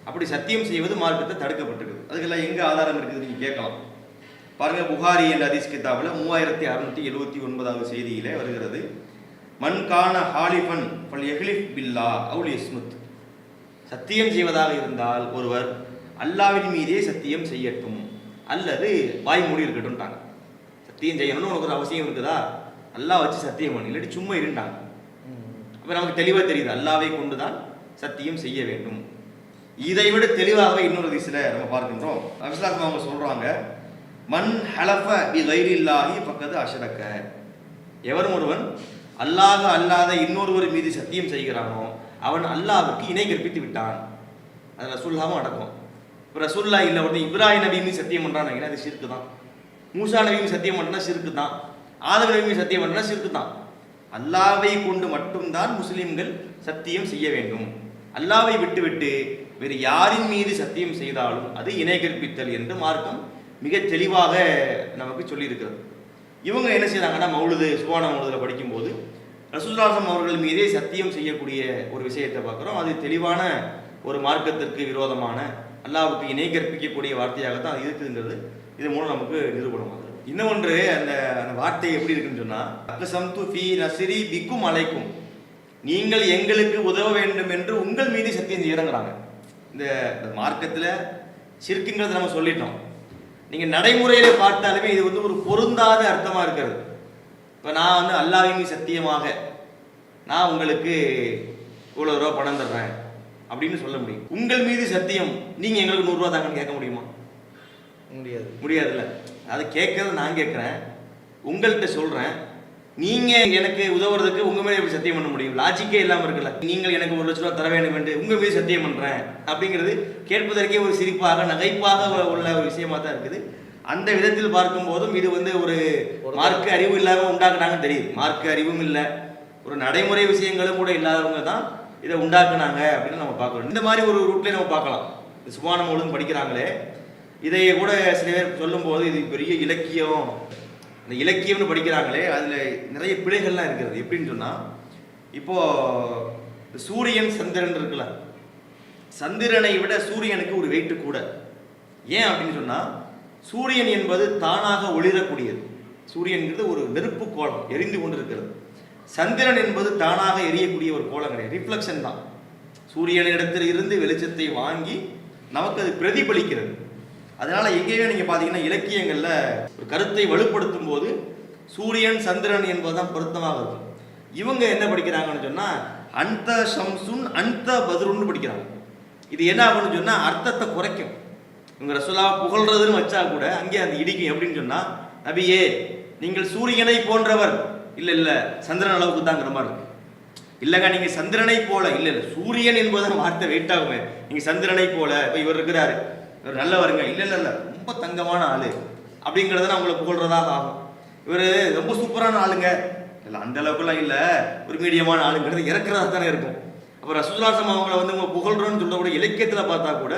S2: அப்படி சத்தியம் செய்வது மார்க்கத்தை தடுக்கப்பட்டிருக்குது. அதுக்கெல்லாம் எங்கே ஆதாரம் இருக்குது நீங்கள் கேட்கலாம். பாருங்க, புகாரி என்ற ஹதீஸ் கிதாபில் 3679வது செய்தியிலே வருகிறது, மன்கான ஹாலிஃபன் பல் யஹ்லிஃப் பில்லா அவுல் யஸ்முத். சத்தியம் செய்வதாக இருந்தால் ஒருவர் அல்லாஹ்வின் மீதே சத்தியம் செய்யட்டும் அல்லது வாய் மூடி இருக்கட்டும்ட்டாங்க. சத்தியம் செய்யணும்னு உனக்கு ஒரு அவசியம் இருக்குதா, அல்லாஹ் வச்சு சத்தியம் பண்ணு, இல்லாட்டி சும்மா இருந்தாங்க. அப்போ நமக்கு தெளிவாக தெரியுது அல்லாஹ்வை கொண்டுதான் சத்தியம் செய்ய வேண்டும். இதை விட தெளிவாக இன்னொரு திசையில நம்ம பார்க்கின்றோம். அபிஸ்லாக் அவங்க சொல்றாங்க, மன் ஹலஃப பி கைரில்லாஹி ஃபக்கத் அஷ்ரக. எவரும் ஒருவன் அல்லாஹ் அல்லாத இன்னொருவர் மீது சத்தியம் செய்கிறானோ அவன் அல்லாஹ்வுக்கு இணை கற்பித்து விட்டான். அது ரசூலுல்லாஹ்வும் அடக்கம். இப்போ ரசூலுல்லாஹ் இல்லை, ஒருத்தன் இப்ராஹிம் நபி மீது சத்தியம் பண்றான், அது ஷிர்க்கு தான். மூசா நபி மீது சத்தியம் பண்ணா ஷிர்க்கு தான். ஆதம் நபி மீது சத்தியம் பண்ணா ஷிர்க்கு தான். அல்லாஹ்வை கொண்டு மட்டும்தான் முஸ்லிம்கள் சத்தியம் செய்ய வேண்டும். அல்லாஹ்வை விட்டுவிட்டு வேறு யாரின் மீது சத்தியம் செய்தாலும் அது இணை கற்பித்தல் என்று மார்க்கம் மிக தெளிவாக நமக்கு சொல்லியிருக்கிறது. இவங்க என்ன செய்யறாங்கன்னா, மௌலுது சுபான மௌலுதில் படிக்கும்போது ரசூலுல்லாஹ் அவர்கள் மீதே சத்தியம் செய்யக்கூடிய ஒரு விஷயத்தை பார்க்குறோம். அது தெளிவான ஒரு மார்க்கத்திற்கு விரோதமான அல்லாஹ்வுக்கு இணை கற்பிக்கக்கூடிய வார்த்தையாகத்தான் அது இருக்குதுங்கிறது இது மூலம் நமக்கு நிரூபணமாகுது. இன்னொன்று, அந்த வார்த்தை எப்படி இருக்குன்னு சொன்னா, அக்ஸம்து ஃபீ நஸ்ரி பிக்கும் அலைக்கும், நீங்கள் எங்களுக்கு உதவ வேண்டும் என்று உங்கள் மீது சத்தியம் செய்யறாங்க. இந்த மார்க்கத்தில் ஷிர்க்குங்கிறத நம்ம சொல்லிட்டோம். நீங்கள் நடைமுறையில பார்த்தாலுமே இது வந்து ஒரு பொருந்தாத அர்த்தமா இருக்கிறது. இப்போ நான் வந்து அல்லாஹ்வின் மீது சத்தியமாக நான் உங்களுக்கு இவ்வளோ ரூபா பணம் தர்றேன் அப்படின்னு சொல்ல முடியும். உங்கள் மீது சத்தியம் நீங்கள் எங்களுக்கு 100 ரூபா தாங்கன்னு கேட்க முடியுமா? முடியாதுல்ல. அதை கேட்கறது நான் கேட்குறேன், உங்கள்கிட்ட சொல்கிறேன், நீங்கள் எனக்கு உதவுறதுக்கு உங்கள் மேலே எப்படி சத்தியம் பண்ண முடியும்? லாஜிக்கே இல்லாமல் இருக்குல்ல. நீங்கள் எனக்கு 1 லட்ச ரூபா தர வேண்டும் என்று உங்கள் மீது சத்தியம் பண்ணுறேன் அப்படிங்கிறது கேட்பதற்கே ஒரு சிரிப்பாக நகைப்பாக உள்ள ஒரு விஷயமா தான் இருக்குது. அந்த விதத்தில் பார்க்கும் போதும் இது வந்து ஒரு மார்க்க அறிவு இல்லாமல் உண்டாக்குனாங்கன்னு தெரியுது. மார்க்க அறிவும் இல்லை, ஒரு நடைமுறை விஷயங்களும் கூட இல்லாதவங்க தான் இதை உண்டாக்குனாங்க அப்படின்னு நம்ம பார்க்கணும். இந்த மாதிரி ஒரு ரூட்லேயே நம்ம பார்க்கலாம். சுபான மௌலுதுன்னு படிக்கிறாங்களே, இதை கூட சில பேர் சொல்லும்போது இது பெரிய இலக்கியம், இந்த இலக்கியம்னு படிக்கிறாங்களே அதில் நிறைய பிழைகள்லாம் இருக்கிறது. எப்படின்னு சொன்னால், இப்போது சூரியன் சந்திரன் இருக்குல்ல, சந்திரனை விட சூரியனுக்கு ஒரு வெயிட்டு கூட. ஏன் அப்படின்னு சொன்னால், சூரியன் என்பது தானாக ஒளிரக்கூடியது. சூரியன்கிறது ஒரு நெருப்பு கோலம், எரிந்து கொண்டு இருக்கிறது. சந்திரன் என்பது தானாக எரியக்கூடிய ஒரு கோலம் கிடையாது, ரிஃப்ளெக்ஷன் தான். சூரியனிடத்தில் இருந்து வெளிச்சத்தை வாங்கி நமக்கு அது பிரதிபலிக்கிறது. அதனால எங்கேயுமே நீங்க பாத்தீங்கன்னா இலக்கியங்கள்ல ஒரு கருத்தை வலுப்படுத்தும் போது சூரியன் சந்திரன் என்பதுதான் பொருத்தமாக இருக்கும். இவங்க என்ன படிக்கிறாங்கன்னு சொன்னா, அந்த ஷம்சுன் அந்த பத்ருன்னு படிக்கிறாங்க. இது என்ன ஆகும்னு சொன்னா அர்த்தத்தை குறைக்கும். இவங்க ரசூலுல்லாஹ் புகழ்றதுன்னு வச்சா கூட அங்கே அந்த இடிக்கும். எப்படின்னு சொன்னா, நபியே நீங்கள் சூரியனை போன்றவர், இல்ல இல்ல சந்திரன் அளவுக்கு தாங்கிற மாதிரி இருக்கு. இல்லைங்க நீங்க சந்திரனை போல, இல்ல இல்ல சூரியன் என்பதன் வார்த்தை வெயிட் ஆகுமே, நீங்க சந்திரனை போல. இப்ப இவர் இருக்கிறாரு, இவர் நல்லவருங்க, இல்ல இல்ல இல்ல ரொம்ப தங்கமான ஆளு அப்படிங்கிறத அவங்களை புகழ்றதாக ஆகும். இவர் ரொம்ப சூப்பரான ஆளுங்க, இல்லை அந்த அளவுக்குலாம் இல்லை, ஒரு மீடியமான ஆளுங்கிறது இறக்குறதா தானே இருக்கும். அப்போ ரசூலுல்லாஹ் அவங்களை வந்து உங்க புகழ்றோன்னு சொல்லக்கூடிய இலக்கியத்தில் பார்த்தா கூட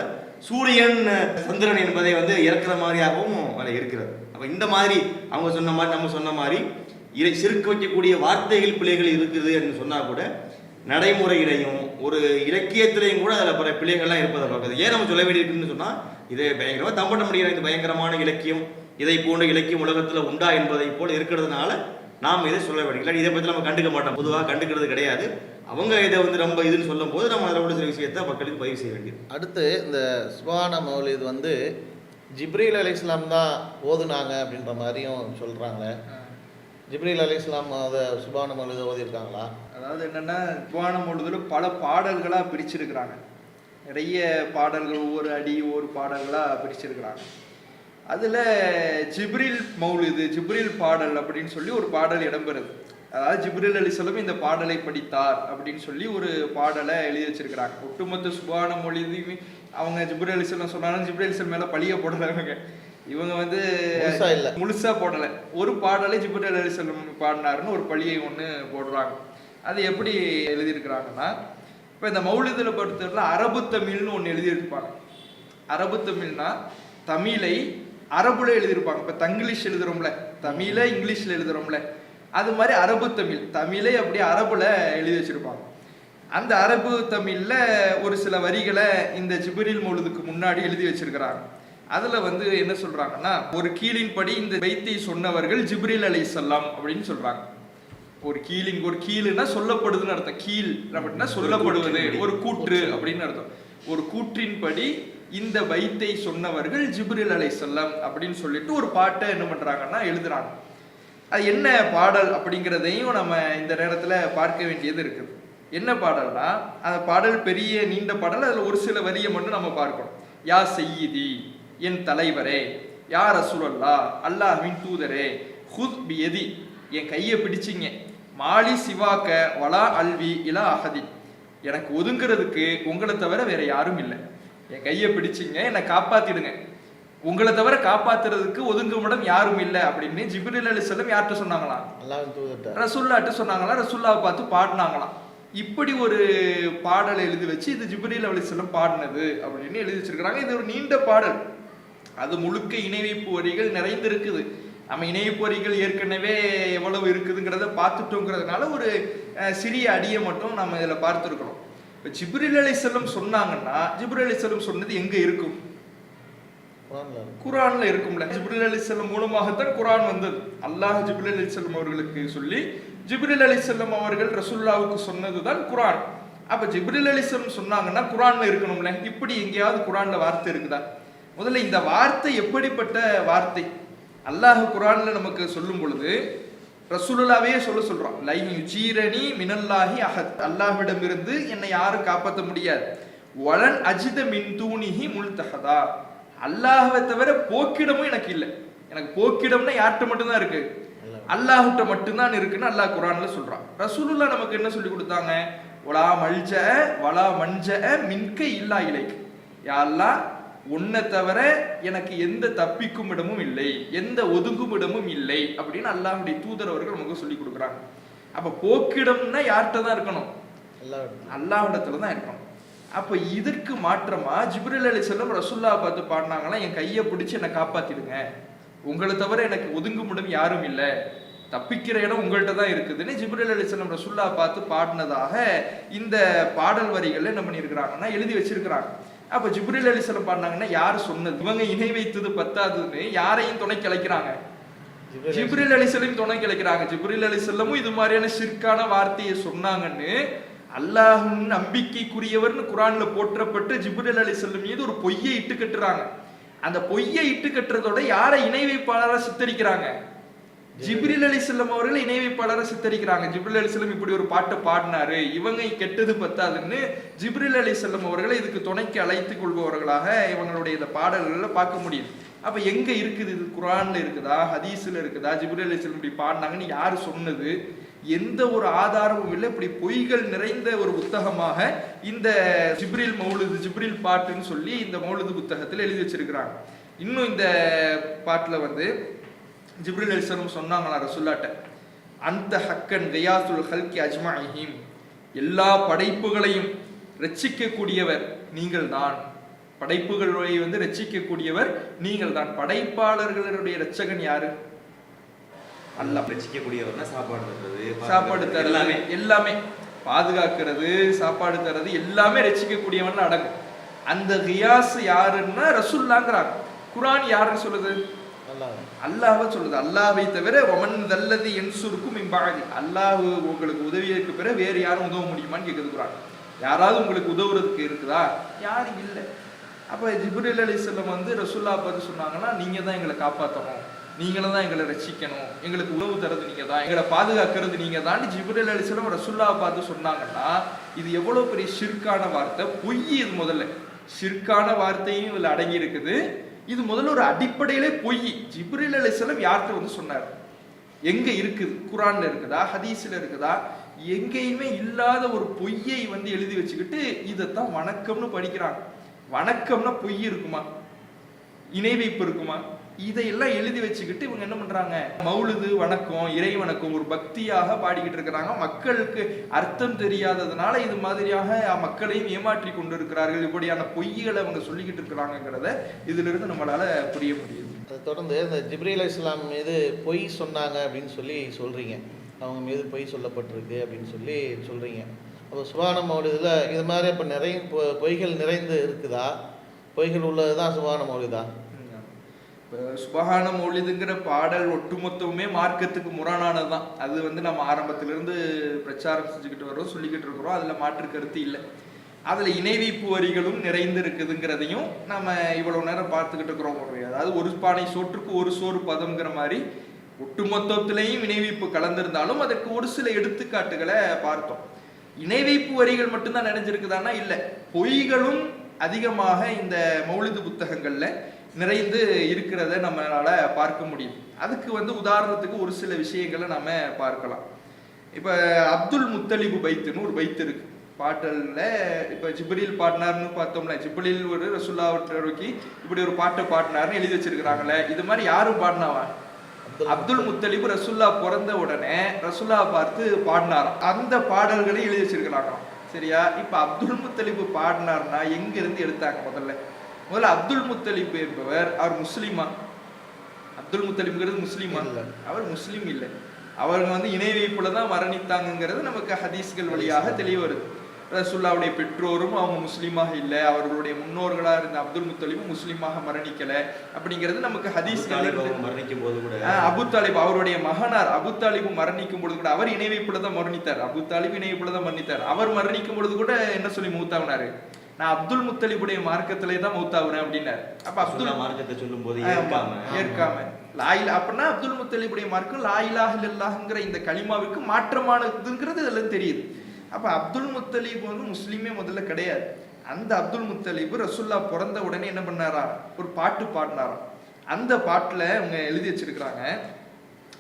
S2: சூரியன் சந்திரன் என்பதை வந்து இறக்குற மாதிரியாகவும் அதில் இருக்கிறது. அப்போ இந்த மாதிரி அவங்க சொன்ன மாதிரி நம்ம சொன்ன மாதிரி சிறுக்கு வைக்கக்கூடிய வார்த்தைகள் பிழைகள் இருக்குது என்று சொன்னால் கூட நடைமுறையிலையும் ஒரு இலக்கியத்திலையும் கூட அதில் பல பிழைகள்லாம் இருப்பதை பார்க்குது. ஏன் நம்ம சொல்ல வேண்டியிருக்குன்னு சொன்னால், இதை பயங்கரமாக தம்பட்ட முடிகிற இந்த பயங்கரமான இலக்கியம், இதை போன்ற இலக்கியம் உலகத்தில் உண்டா என்பதை போல் இருக்கிறதுனால நாம் இதை சொல்ல வேண்டிய, இதை பற்றி நம்ம கண்டுக்க மாட்டோம், பொதுவாக கண்டுக்கிறது கிடையாது. அவங்க இதை வந்து ரொம்ப இதுன்னு சொல்லும் போது நம்ம அதில் உள்ள சில விஷயத்தை மக்களுக்கு பதிவு செய்ய வேண்டியது.
S3: அடுத்து இந்த சுபான மௌலித் வந்து ஜிப்ரீல் அலைஹிஸ்ஸலாம் தான் ஓதுனாங்க அப்படின்ற மாதிரியும் சொல்கிறாங்களே, ஜிப்ரீல் அலைஹிஸ்ஸலாம் அதை சுபான மௌலிதை ஓதிருக்காங்களா?
S1: அதாவது என்னென்னா, சுபான மௌலிதில் பல பாடல்களாக பிரிச்சிருக்கிறாங்க. நிறைய பாடல்கள், ஒவ்வொரு அடி ஒவ்வொரு பாடல்களாக பிரிச்சிருக்கிறாங்க. அதில் ஜிப்ரீல் மௌலிது, ஜிப்ரீல் பாடல் அப்படின்னு சொல்லி ஒரு பாடல் இடம்பெறுது. அதாவது ஜிப்ரீல் அலைஹிஸ்ஸலாம் இந்த பாடலை படித்தார் அப்படின்னு சொல்லி ஒரு பாடலை எழுதி வச்சிருக்கிறாங்க. ஒட்டுமொத்த சுபான மௌலிது அவங்க ஜிப்ரீல் அலைஹிஸ்ஸலாம் சொன்னாலும் ஜிப்ரீல் அலைஹிஸ்ஸலாம் மேலே பழிய போடலைங்க. இவங்க வந்து முழுசா போடலை, ஒரு பாடலை ஜிப்ரீல் அலைஹிஸ்ஸலாம் பாடினாருன்னு ஒரு பழியை ஒன்று போடுறாங்க. அது எப்படி எழுதியிருக்கிறாங்கன்னா, இப்போ இந்த மௌலிதில் பொறுத்தவரை அரபு தமிழ்னு ஒன்று எழுதியிருப்பாங்க. அரபு தமிழ்னா தமிழை அரபுல எழுதியிருப்பாங்க. இப்போ தங்கிலீஷ் எழுதுறோம்ல, தமிழை இங்கிலீஷில் எழுதுறோம்ல, அது மாதிரி அரபு தமிழ், தமிழே அப்படி அரபுல எழுதி வச்சிருப்பாங்க. அந்த அரபு தமிழ்ல ஒரு சில வரிகளை இந்த ஜிப்ரீல் மௌலிதுக்கு முன்னாடி எழுதி வச்சிருக்கிறாங்க. அதுல வந்து என்ன சொல்றாங்கன்னா, ஒரு கீழின்படி இந்த பைத்தை சொன்னவர்கள் ஜிப்ரீல் அலைஹிஸ்ஸலாம் அப்படின்னு சொல்றாங்க. ஒரு கீழுன்னா சொல்லப்படுதுன்னு அர்த்தம். கீழ் அப்படின்னா சொல்லப்படுவது, ஒரு கூற்று அப்படின்னு அர்த்தம். ஒரு கூற்றின்படி இந்த பைத்தை சொன்னவர்கள் ஜிப்ரீல் அலைஹிஸ்ஸலாம் அப்படின்னு சொல்லிட்டு ஒரு பாட்டை என்ன பண்றாங்கன்னா எழுதுறாங்க. அது என்ன பாடல் அப்படிங்கிறதையும் நம்ம இந்த நேரத்துல பார்க்க வேண்டியது இருக்குது. என்ன பாடல்னா, அந்த பாடல் பெரிய நீண்ட பாடல். அதுல ஒரு சில வரியை மட்டும் நம்ம பார்க்கணும். யா சையீதி, என் தலைவரே, யா ரசூலல்லாஹ், அல்லாஹ்வின் தூதரே, ஹுத் பியதி, என் கையை பிடிச்சிங்க, மாலி சிவாக்க வலா அல்வி இலா அஹதி, எனக்கு ஒதுங்கிறதுக்கு உங்களை தவிர வேற யாரும் இல்லை. என் கையை பிடிச்சிங்க, என்னை காப்பாத்திடுங்க, உங்களை தவிர காப்பாத்துறதுக்கு ஒதுங்குமிடம் யாரும் இல்லை அப்படின்னு ஜிப்ரீல் அலைஹிஸ்ஸலாம் யார்கிட்ட சொன்னாங்களாம்? ரசூல்லாட்ட சொன்னாங்களாம். ரசூல்லாவை பார்த்து பாடினாங்களாம். இப்படி ஒரு பாடல் எழுதி வச்சு இது ஜிப்ரீல் அலைஹிஸ்ஸலாம் பாடினது அப்படின்னு எழுதி வச்சிருக்கிறாங்க. இது ஒரு நீண்ட பாடல். அது முழுக்க இணை வைப்பு வரிகள் நிறைந்திருக்குது. நம்ம இணை வைப்பு வரிகள் ஏற்கனவே எவ்வளவு இருக்குதுங்கிறத பார்த்துட்டோங்கிறதுனால ஒரு சிறிய அடியை மட்டும் நம்ம இதில் பார்த்துருக்கிறோம். இப்போ ஜிப்ரீல் அலைஹிஸ்ஸலாம் சொன்னாங்கன்னா, ஜிப்ரீல் அலைஹிஸ்ஸலாம் சொன்னது எங்க இருக்கும்? குர்ஆன்ல இருக்கும்ல. ஜிப்ரீல் அலைஹிஸ்ஸலாம் மூலமாகத்தான் குர்ஆன் வந்தது. அல்லாஹ் ஜிப்ரீல் அலைஹிஸ்ஸலாம் அவர்களுக்கு சொல்லி ஜிப்ரீல் அலைஹிஸ்ஸலாம் அவர்கள் ரசூலுல்லாஹ்வுக்கு சொன்னதுதான் குர்ஆன். அப்ப ஜிப்ரீல் அலைஹிஸ்ஸலாம் சொன்னாங்கன்னா குர்ஆன்ல இருக்கணும்ல. இப்படி எங்கேயாவது குர்ஆன்ல வார்த்தை இருக்குதா? முதல்ல இந்த வார்த்தை எப்படிப்பட்ட வார்த்தை? அல்லாஹ் குர்ஆன்ல நமக்கு சொல்லும் பொழுது ரசூலுல்லாஹ்வே சொல்றான், லை யுஜீரனி மினல்லாஹி அஹத், அல்லாஹ்விடமிருந்து என்னை யாரும் காப்பாற்ற முடியாது. வலன் அஜித மின் தூனிஹி முல்தஹதா, அல்லாஹ்வை தவிர போக்கிடமும் எனக்கு இல்லை. எனக்கு போக்கிடம்னா யார்கிட்ட மட்டும்தான் இருக்கு? அல்லாஹ்கிட்ட மட்டும்தான் இருக்குன்னு அல்லாஹ் குர்ஆன்ல சொல்றான். ரசூலுல்லாஹ் நமக்கு என்ன சொல்லி கொடுத்தாங்க? வலா மல்ஜ வலா மன்ஜ மின்க இல்லா இலைக், யா அல்லாஹ், உன்னை தவிர எனக்கு எந்த தப்பிக்கும் இடமும் இல்லை, எந்த ஒதுங்கும் இடமும் இல்லை அப்படின்னு அல்லாஹ்வுடைய தூதர் அவர்கள் நமக்கு சொல்லி கொடுக்குறாங்க. அப்ப போக்கிடம்னா யார்கிட்ட தான் இருக்கணும்? அல்லாஹ்விடத்துல தான் இருக்கணும். அப்ப இதற்கு மாற்றமா ஜிப்ரீல் அலைஹிஸ்ஸலாம் ரசூலுல்லாஹ் பார்த்து பாடினாங்களா, என் கையை பிடிச்சு என்னை காப்பாத்திடுங்க, உங்களை தவிர எனக்கு ஒதுங்கும் இடம் யாரும் இல்லை, தப்பிக்கிற இடம் உங்கள்கிட்ட தான் இருக்குதுன்னு ஜிப்ரீல் அலைஹிஸ்ஸலாம் ரசூலுல்லாஹ் பார்த்து பாடினதாக இந்த பாடல் வரிகளை என்ன பண்ணியிருக்கிறாங்கன்னா எழுதி வச்சிருக்கிறாங்க. அப்ப ஜிப்ரீல் அலைஹிஸ்ஸலாம் பாடினாங்கன்னா யார் சொன்னது? இவங்க இணை வைத்தது பத்தாதுன்னு யாரையும் துணைக்கு அழைக்கிறாங்க? ஜிப்ரீல் அலைஹிஸ்ஸலாம் துணைக்கு அழைக்கிறாங்க. ஜிப்ரீல் அலைஹிஸ்ஸலாமும் இது மாதிரியான ஷிர்கான வார்த்தையை சொன்னாங்கன்னு அல்லாஹ்வின் நம்பிக்கைக்குரியவர்னு குர்ஆன்ல போற்றப்பட்டு ஜிப்ரீல் அலைஹிஸ்ஸலாம் மீது ஒரு பொய்யை இட்டு கட்டுறாங்க. அந்த பொய்யை இட்டு கட்டுறதோட யாரை இணை வைப்பாளராக சித்தரிக்கிறாங்க? ஜிப்ரீல் அலைஹிஸ்ஸலாம் அவர்கள் இணை வைப்பாளராக சித்தரிக்கிறாங்க. ஜிப்ரீல் அலைஹிஸ்ஸலாம் இப்படி ஒரு பாட்டை பாடினாரு, இவங்க கெட்டது பத்தாதுன்னு ஜிப்ரீல் அலைஹிஸ்ஸலாம் அவர்களை இதுக்கு துணைக்கு அழைத்துக் கொள்பவர்களாக இவங்களுடைய இந்த பாடல்களை பார்க்க முடியுது. அப்ப எங்க இருக்குது இது? குர்ஆன்ல இருக்குதா, ஹதீஸ்ல இருக்குதா? ஜிப்ரீல் அலைஹிஸ்ஸலாம் இப்படி பாடினாங்கன்னு யாரு சொன்னது? எந்த ஒரு ஆதாரமும் இல்லை. இப்படி பொய்கள் நிறைந்த ஒரு புத்தகமாக இந்த ஜிப்ரீல் மௌலிது, ஜிப்ரீல் பாட்டுன்னு சொல்லி இந்த மௌலிது புத்தகத்தில் எழுதி வச்சிருக்கிறாங்க. இன்னும் இந்த பாட்டுல வந்து ஜிப்ரீல் அலைஹிஸ்ஸலாம் சொன்னாங்களா ரசூலுல்லாஹ்ட்ட, அந்த ஹக்கன் கயாசுல் ஹல்கி அஜ்மாஇஹிம், எல்லா படைப்புகளையும் ரட்சிக்கக்கூடியவர் நீங்கள் தான், படைப்புகளை வந்து ரட்சிக்கக்கூடியவர் நீங்கள் தான். படைப்பாளர்களுடைய ரட்சகன் யாரு?
S2: அல்லாஹ். ரட்சிக்கக்கூடியவர்னா
S1: சாப்பாடு தரது, எல்லாமே பாதுகாக்கிறது, சாப்பாடு தரது எல்லாமே ரட்சிக்கக்கூடியவன் அடங்கும். அந்த கியாஸ் யாருன்னா ரசூலுல்லாஹ்ங்கறாங்க. குர்ஆன் யாருன்னு சொல்லுது? அல்லாஹ்வை சொல்லுது. அல்லாஹ்வை தவிர வமன் தல்லதி யன்சுருக்கும் மின் பஅதி, அல்லாஹ் உங்களுக்கு உதவியதுக்கு பிறகு வேறு யாரும் உதவ முடியுமான்னு கேக்குது குர்ஆன். யாராவது உங்களுக்கு உதவுறதுக்கு இருக்குதா? யாரும் இல்லை. அப்ப ஜிப்ரீல் அலைஹிஸ்ஸலாம் வந்து ரசூலுல்லாஹ் பார்த்து சொன்னாங்கன்னா, நீங்க தான் எங்களை காப்பாற்றணும், நீங்களும் தான் எங்களை ரட்சிக்கணும், எங்களுக்கு உணவு தரது நீங்க தான், எங்களை பாதுகாக்கிறது நீங்க தான் ஜிப்ரீல் அலைஹிஸ்ஸலாம் ரசூலுல்லாஹ் பார்த்து சொன்னாங்கன்னா, இது எவ்வளவு பெரிய ஷிர்கான வார்த்தை, பொய். இது முதல்ல ஷிர்கான வார்த்தையும் இதுல அடங்கி இருக்குது. இது முதல்ல ஒரு அடிப்படையிலே பொய். ஜிப்ரீல் அலைஹிஸ்ஸலாம் யார்கிட்ட வந்து சொன்னார்? எங்க இருக்குது? குர்ஆன்ல இருக்குதா, ஹதீஸ்ல இருக்குதா? எங்கேயுமே இல்லாத ஒரு பொய்யை வந்து எழுதி வச்சுக்கிட்டு இதைத்தான் வணக்கம்னு படிக்கிறாங்க. வணக்கம்னா பொய் இருக்குமா? இணை வைப்பு இருக்குமா? இதையெல்லாம் எழுதி வச்சுக்கிட்டு இவங்க என்ன பண்றாங்க? மௌலிது வணக்கம், இறை வணக்கம் ஒரு பக்தியாக பாடிக்கிட்டு இருக்கிறாங்க. மக்களுக்கு அர்த்தம் தெரியாததுனால இது மாதிரியாக மக்களையும் ஏமாற்றி கொண்டு இருக்கிறார்கள். இப்படியான பொய்களை அவங்க சொல்லிக்கிட்டு இருக்கிறாங்கிறத இதுல இருந்து நம்மளால புரிய முடியுது.
S3: அதை தொடர்ந்து இந்த ஜிப்ரீல் அலைஹிஸ்ஸலாம் மீது பொய் சொன்னாங்க அப்படின்னு சொல்லி சொல்றீங்க. அவங்க மீது பொய் சொல்லப்பட்டிருக்கு அப்படின்னு சொல்லி சொல்கிறீங்க. அப்போ சுபான மௌலிதில் இது மாதிரி இப்போ நிறைய பொய்கள் நிறைந்து இருக்குதா? பொய்கள் உள்ளது தான் சுபான மௌலிதா?
S1: இப்போ சுபஹான மௌலிதுங்கிற பாடல் ஒட்டுமொத்தமுமே மார்க்கத்துக்கு முரணானது தான். அது வந்து நம்ம ஆரம்பத்திலிருந்து பிரச்சாரம் செஞ்சுக்கிட்டு வரோம், சொல்லிக்கிட்டு இருக்கிறோம். அதில் மாற்று கருத்து இல்லை. அதில் இணைவைப்பு வரிகளும் நிறைந்து இருக்குதுங்கிறதையும் நம்ம இவ்வளவு நேரம் பார்த்துக்கிட்டு இருக்கிறோம். அதாவது ஒரு பானை சோற்றுக்கு ஒரு சோறு பதம்ங்கிற மாதிரி ஒட்டுமொத்தத்திலையும் இணைவைப்பு கலந்திருந்தாலும் அதற்கு ஒரு சில எடுத்துக்காட்டுகளை பார்த்தோம். இணைவைப்பு வரிகள் மட்டும்தான் நிறைஞ்சிருக்குதானா? இல்லை, பொய்களும் அதிகமாக இந்த மௌலிது புத்தகங்கள்ல நிறைந்து இருக்கிறத நம்மளால பார்க்க முடியும். அதுக்கு வந்து உதாரணத்துக்கு ஒரு சில விஷயங்களை நாம பார்க்கலாம். இப்ப அப்துல் முத்தலிபு பைத்துன்னு ஒரு பைத்து இருக்கு பாட்டல்ல. இப்ப ஜிப்ரீல் பாடினார்னு பார்த்தோம்ல, ஜிப்ரீல் ஒரு ரசூலுல்லாஹி இப்படி ஒரு பாட்டை பாடினார்னு எழுதி வச்சிருக்கிறாங்களே. இது மாதிரி யாரும் பாடினாவா? அப்துல் முத்தலிபு ரசூல்லா பிறந்த உடனே ரசூல்லா பார்த்து பாடினாராம். அந்த பாடல்களை எழுதி வச்சிருக்கிறாங்களாம். சரியா? இப்ப அப்துல் முத்தலிபு பாடினார்னா எங்க இருந்து எடுத்தாங்க? முதல்ல அப்துல் முத்தலிப் என்பவர் அவர் முஸ்லிமா? அப்துல் முத்தலிப்ங்கிறது முஸ்லிமா? அவர் முஸ்லிம் இல்லை. அவங்க வந்து இணை வைப்புல தான் மரணித்தாங்கிறது நமக்கு ஹதீஸ்கள் வழியாக தெளிவு வருது. ரசூலுல்லாஹ்வுடைய பெற்றோரும் அவங்க முஸ்லீமாக இல்லை, அவர்களுடைய முன்னோர்களா இருந்த அப்துல் முத்தலிபும் முஸ்லீமாக மரணிக்கல அப்படிங்கிறது நமக்கு ஹதீஸ்கள்
S2: மரணிக்கும் போது கூட
S1: அபு தாலிப் அவருடைய மகனார் அபு தாலிபு மரணிக்கும் பொழுது கூட அவர் இணை வைப்புல தான் மரணித்தார். அபு தாலிப் இணை வைப்புல தான் மரணித்தார். அவர் மரணிக்கும் பொழுது கூட என்ன சொல்லி மூத்தாவினாரு? நான் அப்துல் முத்தலிபுடைய மார்க்கத்திலே தான் மௌத்தாவுறேன் அப்படின்னாரு. அப்ப அப்துல் மார்க்கத்தை சொல்லும் போது ஏற்காம லாயிலா அப்படின்னா அப்துல் முத்தலிபுடைய மார்க்கம் லா இலாஹ இல்லல்லாஹ்ங்கிற இந்த கலிமாவுக்கு மாற்றமானதுங்கிறது இதுல தெரியுது. அப்ப அப்துல் முத்தலிப் வந்து முஸ்லீமே முதல்ல கிடையாது. அந்த அப்துல் முத்தலிபு ரசூல்லா பிறந்த உடனே என்ன பண்ணாரா? ஒரு பாட்டு பாடினாராம். அந்த பாட்டுல அவங்க எழுதி வச்சிருக்கிறாங்க,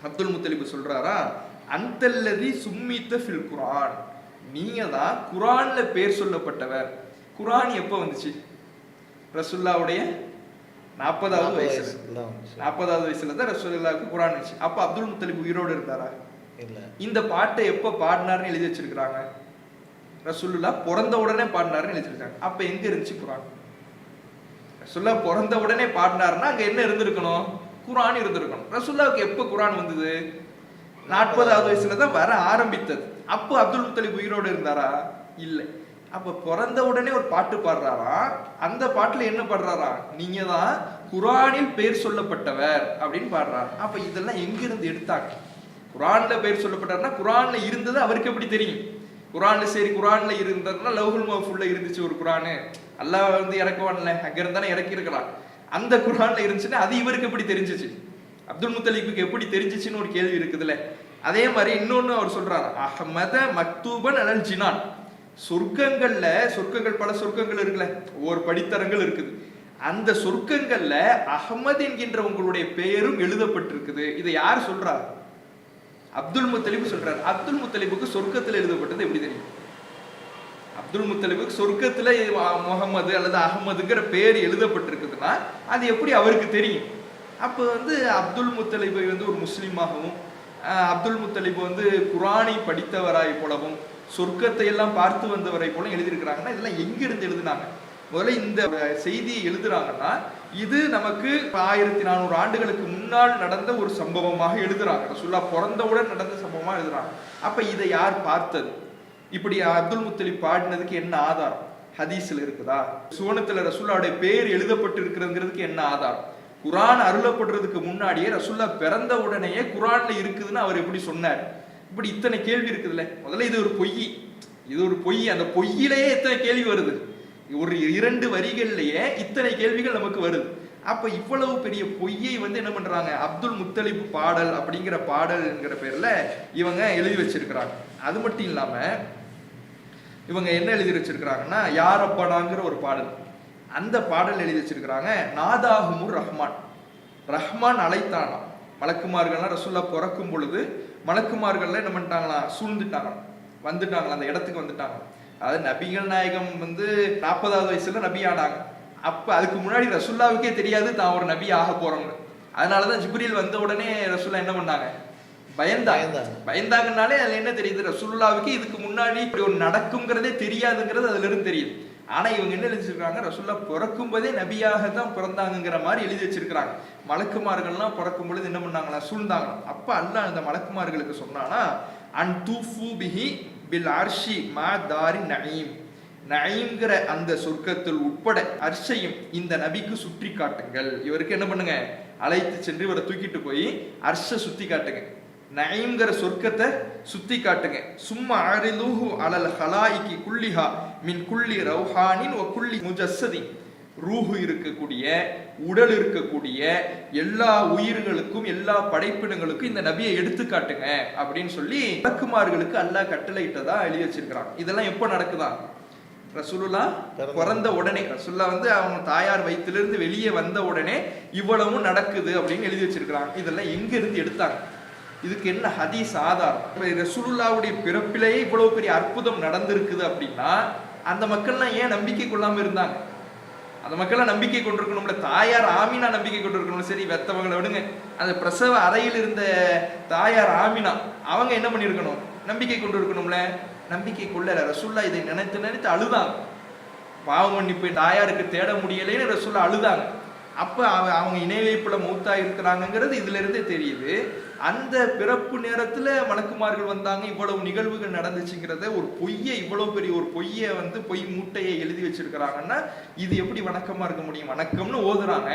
S1: அப்துல் முத்தலிபு சொல்றாரா, அந்தல்லதி சும்மித்த ஃபில் குர்ஆன், நீங்க தான் குர்ஆன்ல பேர் சொல்லப்பட்டவர். குர்ஆன் எப்ப வந்துச்சு? ரசூலுல்லாஹ்வுடைய 40வது வயசுல. 40வது வயசுல தான் ரசூலுல்லாஹ்வுக்கு குர்ஆன் வந்துச்சு. அப்ப அப்துல் முத்தலிப் உயிரோடு இருந்தாரா? இல்ல. இந்த பாட்டை எப்ப பாடினார்னு எழுதி வச்சிருக்காங்க? ரசூலுல்லாஹ் பிறந்த உடனே பாடினார்னு எழுதி வச்சிருக்காங்க. அப்ப எங்க இருந்துச்சு குர்ஆன்? ரசூலுல்லாஹ் பிறந்த உடனே பாடினார்னா அங்க என்ன இருந்திருக்கணும்? குர்ஆன் இருந்திருக்கணும். ரசூலுல்லாஹ்வுக்கு எப்ப குர்ஆன் வந்தது? 40வது வயசுல தான் வர ஆரம்பித்தது. அப்போ அப்துல் முத்தலிப் உயிரோடு இருந்தாரா? இல்லை. அப்ப பிறந்த உடனே ஒரு பாட்டு பாடுறாரா? அந்த பாட்டுல என்ன பாடுறாரா? நீங்க தான் குர்ஆனில் பேர் சொல்லப்பட்டவர் அப்படின்னு பாடுறாரு. அப்ப இதெல்லாம் எங்க இருந்து எடுத்தாங்க? குர்ஆன்ல பேர் சொல்லப்பட்டார்னா குர்ஆன்ல இருந்தது அவருக்கு எப்படி தெரியும்? குர்ஆன்ல சரி குர்ஆன்ல இருந்ததுன்னா லவ்ஹுல் மஹ்ஃபூல்ல இருந்துச்சு ஒரு குர்ஆன், அல்லாஹ் வந்து இறக்குவான்ல, அங்க இருந்தானே இறக்கி இருக்கலாம். அந்த குர்ஆன்ல இருந்துச்சுன்னா அது இவருக்கு எப்படி தெரிஞ்சிச்சு? அப்துல் முத்தலிபுக்கு எப்படி தெரிஞ்சிச்சுன்னு ஒரு கேள்வி இருக்குதுல்ல. அதே மாதிரி இன்னொன்னு அவர் சொல்றாரு, அஹ்மத மக்தூபன் அலல் ஜினான், சொர்க்கங்கள்ல, சொர்க்கங்கள் பல சொர்க்கங்கள் இருக்குல்ல, ஒவ்வொரு படித்தரங்கள் இருக்குது. அந்த சொர்க்கங்கள்ல அஹ்மத் என்கின்ற உங்களுடைய பெயரும் எழுதப்பட்டிருக்குது. இதை யார் சொல்றாரு? அப்துல் முத்தலிப் சொல்றாரு. அப்துல் முத்தலிபுக்கு சொர்க்கத்தில் எழுதப்பட்டது எப்படி தெரியும்? அப்துல் முத்தலிபுக்கு சொர்க்கத்துல முகமது அல்லது அஹ்மதுங்கிற பேர் எழுதப்பட்டிருக்குதுன்னா அது எப்படி அவருக்கு தெரியும்? அப்போ வந்து அப்துல் முத்தலிபை வந்து ஒரு முஸ்லீமாகவும், அப்துல் முத்தலிப் வந்து குர்ஆனை படித்தவராய் போலவும், சொர்க்கத்தை எல்லாம் பார்த்து வந்தவரை போல எழுதியிருக்கிறாங்கன்னா இதெல்லாம் எங்கிருந்து எழுதினாங்க? முதல்ல இந்த செய்தியை எழுதுறாங்கன்னா இது நமக்கு 1400 ஆண்டுகளுக்கு முன்னால் நடந்த ஒரு சம்பவமாக எழுதுறாங்க. ரசூலுல்லாஹ் பிறந்தவுடன் நடந்த சம்பவமா எழுதுறாங்க. அப்ப இதை யார் பார்த்தது? இப்படி அப்துல் முத்தலிப் பாடினதுக்கு என்ன ஆதாரம்? ஹதீஸ்ல இருக்குதா? சுவனத்துல ரசூலுல்லாஹ்வுடைய பேர் எழுதப்பட்டு இருக்கிறதுங்கிறதுக்கு என்ன ஆதாரம்? குர்ஆன் அருளப்படுறதுக்கு முன்னாடியே ரசூலுல்லாஹ் பிறந்த உடனேயே குர்ஆன்ல இருக்குதுன்னு அவர் எப்படி சொன்னார்? இப்படி இத்தனை கேள்வி இருக்குதுல்ல. முதல்ல இது ஒரு பொய், இது ஒரு பொய். அந்த பொய்யிலேயே எத்தனை கேள்வி வருது? ஒரு 2 வரிகள்லயே இத்தனை கேள்விகள் நமக்கு வருது. அப்ப இவ்வளவு பெரிய பொய்யை வந்து என்ன பண்றாங்க? அப்துல் முத்தலிப் பாடல் அப்படிங்கிற பாடல்ங்கிற பேர்ல இவங்க எழுதி வச்சிருக்கிறாங்க. அது மட்டும் இல்லாம இவங்க என்ன எழுதி வச்சிருக்கிறாங்கன்னா, யாரப்பனாங்கிற ஒரு பாடல், அந்த பாடல் எழுதி வச்சிருக்கிறாங்க. நாதாஹுமுர் ரஹ்மான், ரஹ்மான் அழைத்தானா. மலக்குமார்கள்லாம் ரசூலுல்லாஹ் பிறக்கும் பொழுது மலக்குமார்கள்லாம் என்ன பண்ணிட்டாங்களா? சூழ்ந்துட்டாங்க, வந்துட்டாங்களா, அந்த இடத்துக்கு வந்துட்டாங்க. அதாவது நபிகள் நாயகம் வந்து 40வது வயசுல நபி ஆனாங்க. அப்ப அதுக்கு முன்னாடி ரசூலுல்லாஹ்வுக்கே தெரியாது தான் ஒரு நபி ஆக போறோம்னு. அதனாலதான் ஜிப்ரீல் வந்த உடனே ரசூலுல்லாஹ் என்ன பண்ணாங்க? பயந்தாங்கனாலே அதுல என்ன தெரியுது? ரசூலுல்லாஹ்வுக்கு இதுக்கு முன்னாடி இப்படி ஒரு நடக்கும்ங்கிறதே தெரியாதுங்கிறது அதுல இருந்து தெரியுது. ஆனா இவங்க என்ன எழுதி வச்சிருக்காங்க, ரசூல்லா பிறக்கும் போதே நபியாக தான் பிறந்தாங்கிற மாதிரி எழுதி வச்சிருக்கிறாங்க. மலக்குமார்கள்லாம் பிறக்கும் பொழுது என்ன பண்ணாங்களா, சூழ்ந்தாங்களாம். அப்ப அல்லாஹ் இந்த மலக்குமார்களுக்கு சொன்னானா, அன் தூஃபு பிஹி பில் அர்ஷி மா தாரி நயீம், நயீம்ங்கிற அந்த சொர்க்கத்தில் உட்பட அர்ஷையும் இந்த நபிக்கு சுற்றி காட்டுங்கள். இவருக்கு என்ன பண்ணுங்க, அழைத்து சென்று இவரை தூக்கிட்டு போய் அர்ஷ சுத்தி காட்டுங்க, நயீம்ங்கிற சொர்க்கத்தை சுத்தி காட்டுங்க. சும்மா ஆரிலுஹு அலல் ஹலாயிகி குல்லிஹா மின் குல்லி ரௌஹானின் வ குல்லி முஜஸ்ஸதின், ரூஹு இருக்கக்கூடிய உடல் இருக்கக்கூடிய எல்லா உயிர்களுக்கும் எல்லா படைப்பினங்களுக்கும் இந்த நபியை எடுத்து காட்டுங்க அப்படின்னு சொல்லி மலக்குமார்களுக்கு அல்லாஹ் கட்டளையிட்டதா எழுதி வச்சிருக்கிறான். இதெல்லாம் எப்ப நடக்குதா, ரசூலுல்லா பிறந்த உடனே, ரசூலுல்லா வந்து அவங்க தாயார் வயிற்றிலிருந்து வெளியே வந்த உடனே இவ்வளவும் நடக்குது அப்படின்னு எழுதி வச்சிருக்கிறாங்க. இதெல்லாம் எங்க இருந்து எடுத்தாங்க, இதுக்கு என்ன ஹதீஸ் ஆதாரம்? ரசூலுல்லாவுடைய பிறப்பிலேயே இவ்வளவு பெரிய அற்புதம் நடந்திருக்குது அப்படின்னா அந்த மக்கள்லாம் ஏன் நம்பிக்கை கொள்ளாம இருந்தாங்க? அந்த மக்கள்லாம் நம்பிக்கை கொண்டிருக்கணும்ல, தாயார் ஆமினா நம்பிக்கை கொண்டிருக்கணும். சரி வெத்தவங்களை விடுங்க, அந்த பிரசவ அறையில் இருந்த தாயார் ஆமினா அவங்க என்ன பண்ணிருக்கணும், நம்பிக்கை கொண்டு இருக்கணும்ல, நம்பிக்கை கொள்ளல. ரசூல்லா இதை நினைத்து நினைத்து அழுதாங்க. பாவம் மன்னிப்பு தாயாருக்கு தேட முடியலைன்னு ரசூல்லா அழுதாங்க. அப்ப அவங்க இணை வைப்புல மௌத்தா இருக்கிறாங்கிறது இதுல இருந்தே தெரியுது. அந்த பிறப்பு நேரத்துல மலக்குமார்கள் வந்தாங்க, இவ்வளவு நிகழ்வுகள் நடந்துச்சுங்கிறத, ஒரு பொய்யை, இவ்வளவு பெரிய ஒரு பொய்யை வந்து பொய் மூட்டையை எழுதி வச்சிருக்கிறாங்கன்னா இது எப்படி வணக்கமா இருக்க முடியும்? வணக்கம்னு ஓதுறாங்க,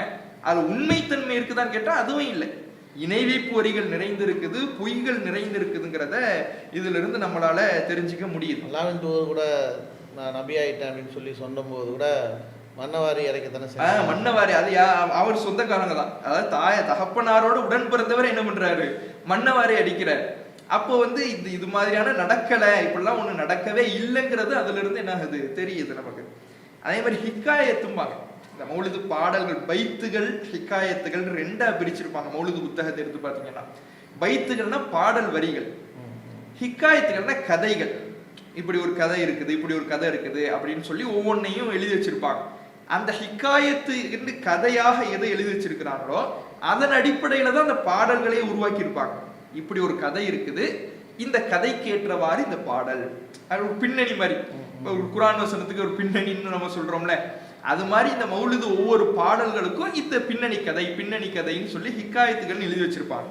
S1: அது உண்மைத்தன்மை இருக்குதான்னு கேட்டா அதுவும் இல்லை. இணை வைப்பு வரிகள் நிறைந்திருக்குது, பொய்கள் நிறைந்திருக்குதுங்கிறத இதுல இருந்து நம்மளால தெரிஞ்சுக்க முடியுது.
S3: அல்லாஹ்வின் தூதர் கூட நான் நபி ஆயிட்டேன் அப்படின்னு சொல்லி சொன்னபோது கூட மன்னவாரி இறக்கத்தானே
S1: மன்னவாரி, அது அவர் சொந்தக்காரங்க தான். அதாவது தகப்பனாரோட உடன் பிறந்தவர் என்ன பண்றாரு, மன்னவாரி அடிக்கிறார். அப்போ வந்து இது மாதிரியான நடக்கல, இப்படிலாம் ஒண்ணு நடக்கவே இல்லைங்கிறது அதுல இருந்து என்ன ஆகுது தெரியுது நமக்கு. அதே மாதிரி ஹிக்காயத்தும்பாங்க, இந்த மௌலிது பாடல்கள், பைத்துகள் ஹிக்காயத்துகள் ரெண்டா பிரிச்சிருப்பாங்க. மௌலிது புத்தகத்தை எடுத்து பாத்தீங்கன்னா, பைத்துகள்னா பாடல் வரிகள், ஹிக்காயத்துகள்னா கதைகள். இப்படி ஒரு கதை இருக்குது, இப்படி ஒரு கதை இருக்குது அப்படின்னு சொல்லி ஒவ்வொன்னையும் எழுதி வச்சிருப்பாங்க. அந்த ஹிக்காயத்து கதையாக எதை எழுதி வச்சிருக்கிறாங்களோ அதன் அடிப்படையில தான் அந்த பாடல்களை உருவாக்கி இருப்பாங்க. இப்படி ஒரு கதை இருக்குது, இந்த கதைக்கு ஏற்றவாறு இந்த பாடல், அது ஒரு பின்னணி மாதிரி. ஒரு குர்ஆன் வசனத்துக்கு ஒரு பின்னணின்னு நம்ம சொல்றோம்ல, அது மாதிரி இந்த மௌலிது ஒவ்வொரு பாடல்களுக்கும் இந்த பின்னணி கதைன்னு சொல்லி ஹிக்காயத்துகள் எழுதி வச்சிருப்பாங்க.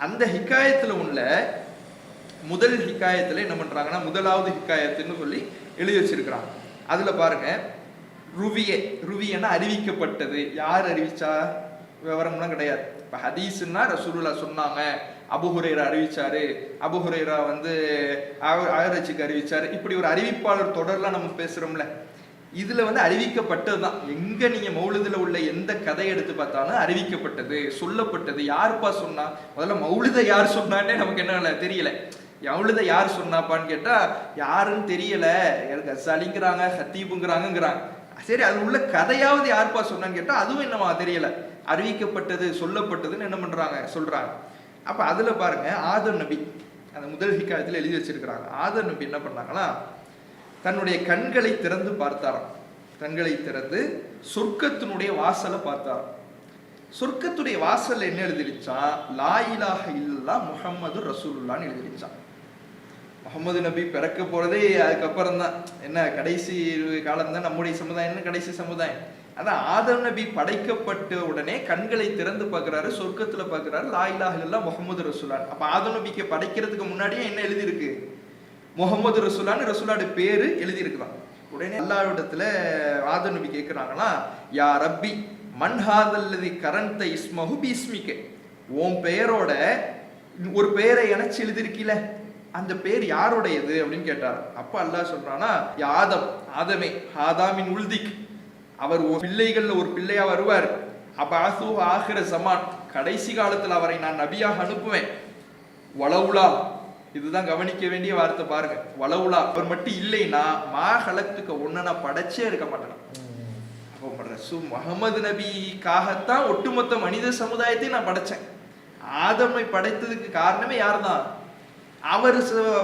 S1: அந்த ஹிக்காயத்துல உள்ள முதல் ஹிக்காயத்துல என்ன பண்றாங்கன்னா, முதலாவது ஹிக்காயத்துன்னு சொல்லி எழுதி வச்சிருக்கிறாங்க. அதுல பாருங்க, ருவியன்னா அறிவிக்கப்பட்டது. யார் அறிவிச்சா, விவரம்லாம் கிடையாது. இப்ப ஹதீஸ்னா ரசூலுல்லா சொன்னாங்க, அபூ ஹுரைரா அறிவிச்சாரு, அபூ ஹுரைரா வந்து ஆயரச்சிக்கு அறிவிச்சாரு, இப்படி ஒரு அறிவிப்பாளர் தொடர்லாம் நம்ம பேசுறோம்ல, இதுல வந்து அறிவிக்கப்பட்டதுதான். எங்க நீங்க மௌலிதுல உள்ள எந்த கதை எடுத்து பார்த்தாலும் அறிவிக்கப்பட்டது, சொல்லப்பட்டது. யாருப்பா சொன்னா, முதல்ல மௌலித யார் சொன்னான்னே நமக்கு என்ன தெரியல. மௌலித யார் சொன்னாப்பான்னு கேட்டா யாருன்னு தெரியல, கசாலிங்கிறாங்க, ஹத்தீபுங்கிறாங்கிறாங்க. சரி, அது உள்ள கதையாவது யாருப்பா சொன்னான்னு கேட்டா அதுவும் என்னமா தெரியல. அறிவிக்கப்பட்டது, சொல்லப்பட்டதுன்னு என்ன பண்றாங்க, சொல்றாங்க. அப்ப அதுல பாருங்க, ஆதம் நபி அந்த முதல் ஹிக்காயத்துல எழுதி வச்சிருக்கிறாங்க. ஆதம் நபி என்ன பண்ணாங்களா, தன்னுடைய கண்களை திறந்து பார்த்தாராம். கண்களை திறந்து சொர்க்கத்தினுடைய வாசலை பார்த்தாராம். சொர்க்கத்துடைய வாசல் என்ன எழுதிருச்சா, லா இலாஹ இல்லல்லாஹ் முஹம்மது ரசூலுல்லாஹ்னு எழுதிருச்சான். முகமது நபி பிறக்க போறதே அதுக்கப்புறம் தான், என்ன கடைசி காலம் தான் நம்முடைய சமுதாயம், கடைசி சமுதாயம். அதான் ஆதம் நபி படைக்கப்பட்ட உடனே கண்களை திறந்து பார்க்கிறாரு, சொர்க்கத்துல பார்க்கிறாரு, லா இலாஹ இல்லல்லாஹ் முஹம்மது ரசூலுல்லாஹ். அப்ப ஆதம் நபிக்கு படைக்கிறதுக்கு முன்னாடியே என்ன எழுதி இருக்கு, முஹம்மது ரசூலுல்லாஹ்னு ரசூலுடைய பேரு எழுதி இருக்கலாம். உடனே அல்லாஹ்விடத்துல ஆதம் நபி கேட்கிறாங்களா, யா ரப்பி மன் ஹாதல்லதி கரந்த இஸ்மஹு பிஸ்மிக, உன் பெயரோட ஒரு பெயரை இணைச்சு எழுதிருக்கீல, அந்த பேர் யாருடையது அப்படின்னு கேட்டார். அப்ப அல்லாஹ் சொல்றானா, ஆதம், ஆதமே, ஆதாமின் உல்திக், அவர் பிள்ளைகள்ல ஒரு பிள்ளையா வருவார். அபாசு ஆகிற ஜமான், கடைசி காலத்துல அவரை நான் நபியாக அனுப்புவேன். வலவுலா, இதுதான் கவனிக்க வேண்டிய வார்த்தை பாருங்க, வலவுலா, அவர் மட்டும் இல்லைன்னா மா ஹலக்துக்க, ஒன்ன நான் படைச்சே இருக்க மாட்டேன். முகமது நபிக்காகத்தான் ஒட்டுமொத்த மனித சமுதாயத்தை நான் படைச்சேன். ஆதமை படைத்ததுக்கு காரணமே யார் தான், அவர்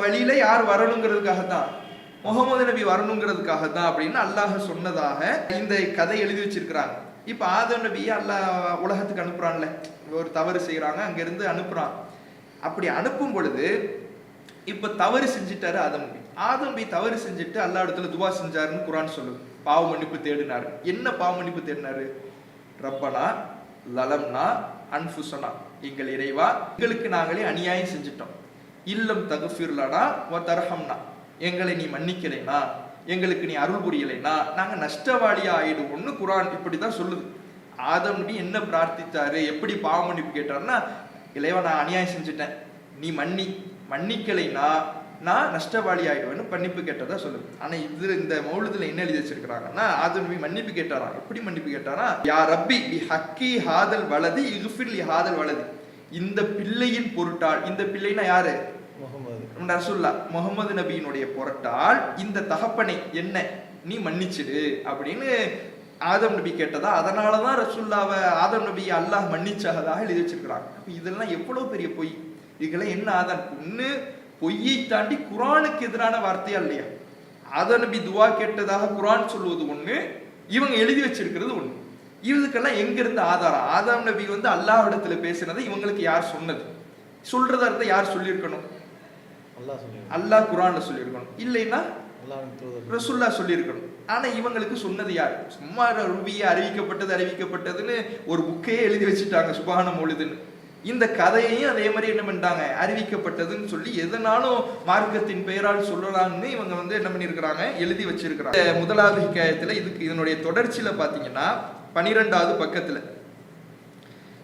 S1: வழியில யார் வரணுங்கிறதுக்காகத்தான், முகமது நபி வரணுங்கிறதுக்காகத்தான் அப்படின்னு அல்லாஹ் சொன்னதாக இந்த கதை எழுதி வச்சிருக்கிறாங்க. இப்ப ஆதம் நபி அல்லாஹ் உலகத்துக்கு அனுப்புறான்ல, ஒரு தவறு செய்யறாங்க, அங்க இருந்து அனுப்புறான். அப்படி அனுப்பும் பொழுது இப்ப தவறு செஞ்சிட்டாரு ஆதம் நபி. ஆதம் நபி தவறு செஞ்சுட்டு அல்லாஹ் இடத்துல துவா செஞ்சாருன்னு குர்ஆன் சொல்லுது. பாவ மன்னிப்பு தேடினாரு. என்ன பாவ மன்னிப்பு தேடினாரு? ரப்பனா லலம்னா அன்ஃபுஸனா, எங்கள் இறைவா எங்களுக்கு நாங்களே அநியாயம் செஞ்சிட்டோம், இல்லம் தகுஃபிர்லனா வ தர்ஹம்னா, எங்களை நீ மன்னிக்கலைனா, எங்களுக்கு நீ அருள் புரியலைனா நாங்க நஷ்டவாளியா ஆயிடுவோம்னு குர்ஆன் இப்படிதான் சொல்லுது. ஆதம் நபி என்ன பிரார்த்தித்தாரு, எப்படி பாவ மன்னிப்பு கேட்டாருன்னா, இறைவா நான் அநியாயம் செஞ்சுட்டேன், நீ மன்னிக்கலைனா நான் நஷ்டவாளி ஆயிடுவேன்னு மன்னிப்பு கேட்டதா சொல்லுது. ஆனா இது இந்த மௌலுதுல என்ன எழுதி வச்சிருக்கிறாங்கன்னா, ஆதம் நபி மன்னிப்பு கேட்டாராம். எப்படி மன்னிப்பு கேட்டாரா? யா ரப்பி பி ஹக்கி ஹாதல் வலதி இக்ஃபிர் லி ஹாதல் வலதி, இந்த பிள்ளையின் பொருட்டால், இந்த பிள்ளைனா யாரு? ரசூலுல்லாஹ் முஹம்மது நபியினுடைய பொருட்டால் இந்த தகப்பனை என்ன நீ மன்னிச்சிடு அப்படின்னு ஆதம் நபி கேட்டதா. அதனாலதான் ரசூலுல்லாஹ்வை ஆதம் நபி அல்லாஹ் மன்னிச்சதாக எழுதி வச்சிருக்கிறாங்க. அப்ப இதெல்லாம் எவ்வளவு பெரிய பொய்! இதுக்கெல்லாம் என்ன ஆதாரம்? ஒண்ணு பொய்யை தாண்டி குர்ஆனுக்கு எதிரான வார்த்தையா இல்லையா? ஆதம் நபி துவா கேட்டதாக குர்ஆன் சொல்வது ஒண்ணு, இவங்க எழுதி வச்சிருக்கிறது ஒண்ணு. இதுக்கெல்லாம் எங்க இருந்து ஆதாரம்? ஆதம் நபி அல்லாஹ்விடத்துல பேசினதை இவங்களுக்கு யார் சொன்னது? சொல்றதா இருந்தா யார் சொல்லியிருக்கணும்? அல்லாஹ் குர்ஆன்ல சொல்லியிருக்கணும், இல்லைன்னா ரசூலுல்லாஹ் சொல்லியிருக்கணும். ஆனா இவங்களுக்கு சொன்னது யார்? சும்மா ரூபியா அறிவிக்கப்பட்டதுன்னு ஒரு புக்கையே எழுதி வச்சுட்டாங்க, சுப்ஹான மௌலிதுன்னு. இந்த கதையையும் அதே மாதிரி என்ன பண்ணிட்டாங்க, அறிவிக்கப்பட்டதுன்னு சொல்லி எதனாலும் மார்க்கத்தின் பெயரால் சொல்லலாம்னு இவங்க என்ன பண்ணிருக்கிறாங்க, எழுதி வச்சிருக்கிறாங்க. முதலாவது ஹிகாயத்துல இதனுடைய தொடர்ச்சியில பாத்தீங்கன்னா 12வது பக்கத்துல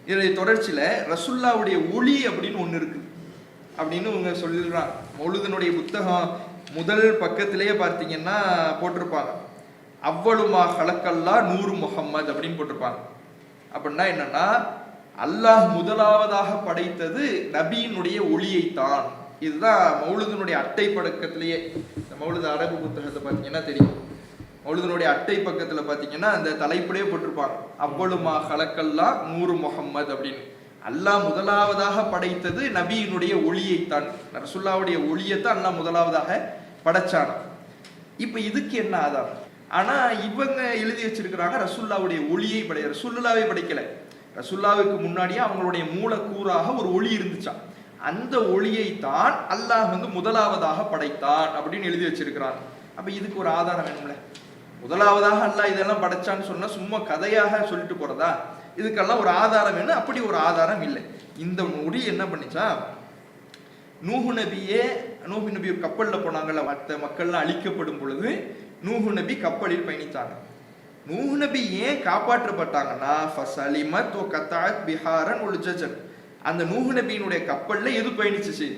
S1: இதனுடைய தொடர்ச்சியில ரசூலுல்லாஹ்வுடைய ஒளி அப்படின்னு ஒண்ணு இருக்கு அப்படின்னு இவங்க சொல்லிடுறாங்க. மௌலிதினுடைய புத்தகம் முதல் பக்கத்திலேயே பார்த்தீங்கன்னா போட்டிருப்பாங்க, அவ்வளுமா ஹலக்கல்லா நூறு முஹம்மது அப்படின்னு போட்டிருப்பாங்க. அப்படின்னா என்னன்னா, அல்லாஹ் முதலாவதாக படைத்தது நபியினுடைய ஒளியைத்தான். இதுதான் மௌலிதினுடைய அட்டை பக்கத்திலேயே, இந்த மௌலிது அரபு புத்தகத்தை பார்த்தீங்கன்னா தெரியும், மௌலிதினுடைய அட்டை பக்கத்துல பார்த்தீங்கன்னா அந்த தலைப்புலேயே போட்டிருப்பாங்க, அவ்வளுமா ஹலக்கல்லா நூறு முஹம்மது அப்படின்னு. அல்லாஹ் முதலாவதாக படைத்தது நபியினுடைய ஒளியைத்தான், ரசூலுல்லாஹ்வுடைய ஒளியைத்தான் அல்லாஹ் முதலாவதாக படைச்சான். இப்ப இதுக்கு என்ன ஆதாரம்? ஆனா இவங்க எழுதி வச்சிருக்கிறாங்க ரசூலுல்லாஹ்வுடைய ஒளியை ரசூலுல்லாஹ்வை படைக்கல, ரசூலுல்லாஹ்வுக்கு முன்னாடியே அவங்களுடைய மூலக்கூறாக ஒரு ஒளி இருந்துச்சான், அந்த ஒளியை தான் அல்லாஹ் முதலாவதாக படைத்தான் அப்படின்னு எழுதி வச்சிருக்கிறாங்க. அப்ப இதுக்கு ஒரு ஆதாரம் வேணும்ல. முதலாவதாக அல்லாஹ் இதெல்லாம் படைச்சான்னு சொன்னா சும்மா கதையாக சொல்லிட்டு போறதா? இதுக்கெல்லாம் ஒரு ஆதாரம் வேணும். அப்படி ஒரு ஆதாரம் இல்லை. இந்த ஒளி என்ன பண்ணிச்சா, நூஹு நபி ஒரு கப்பல்ல போனாங்கல்ல, மற்ற மக்கள்லாம் அழிக்கப்படும் பொழுது நூஹு நபி கப்பலில் பயணித்தாங்க. நூஹு நபி ஏன் காப்பாற்றப்பட்டாங்கன்னா, ஃபஸலிமத் வ கதஅத் பிஹாரன் உல்ஜஜன், அந்த நூஹு நபியினுடைய கப்பல்ல எது பயணிச்சுச்சு?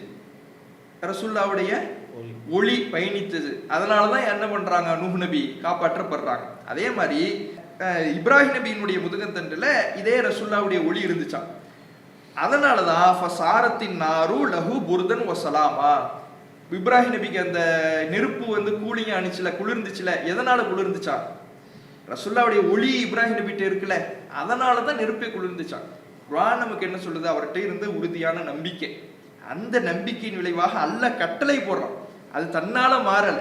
S1: ரசூலுல்லாஹ்வுடைய ஒளி பயணிச்சது. அதனாலதான் என்ன பண்றாங்க, நூஹு நபி காப்பாற்றப்படுறாங்க. அதே மாதிரி இப்ராஹிம் நபியினுடைய முதுகத்தண்டுல இதே ரசூலுல்லாஹ்வுடைய ஒளி இருந்துச்சான். அதனாலதான் ஃபஸாரத்தின் நாரு லஹு புர்தன் வ ஸலாமா, இப்ராஹிம் நபிக்கு அந்த நெருப்பு கூலிங்க அணிச்சுல, குளிர்ந்துச்சுல. எதனால குளிர்ந்துச்சா? ரசூலுல்லாஹ்வுடைய ஒளி இப்ராஹிம் நபிட்ட இருக்குல்ல, அதனாலதான் நெருப்பே குளிர்ந்துச்சான். குர்ஆன் நமக்கு என்ன சொல்லுது? அவர்கிட்ட இருந்து உறுதியான நம்பிக்கை, அந்த நம்பிக்கையின் விளைவாக அல்லாஹ் கட்டளை போடுறான். அது தன்னால மாறல,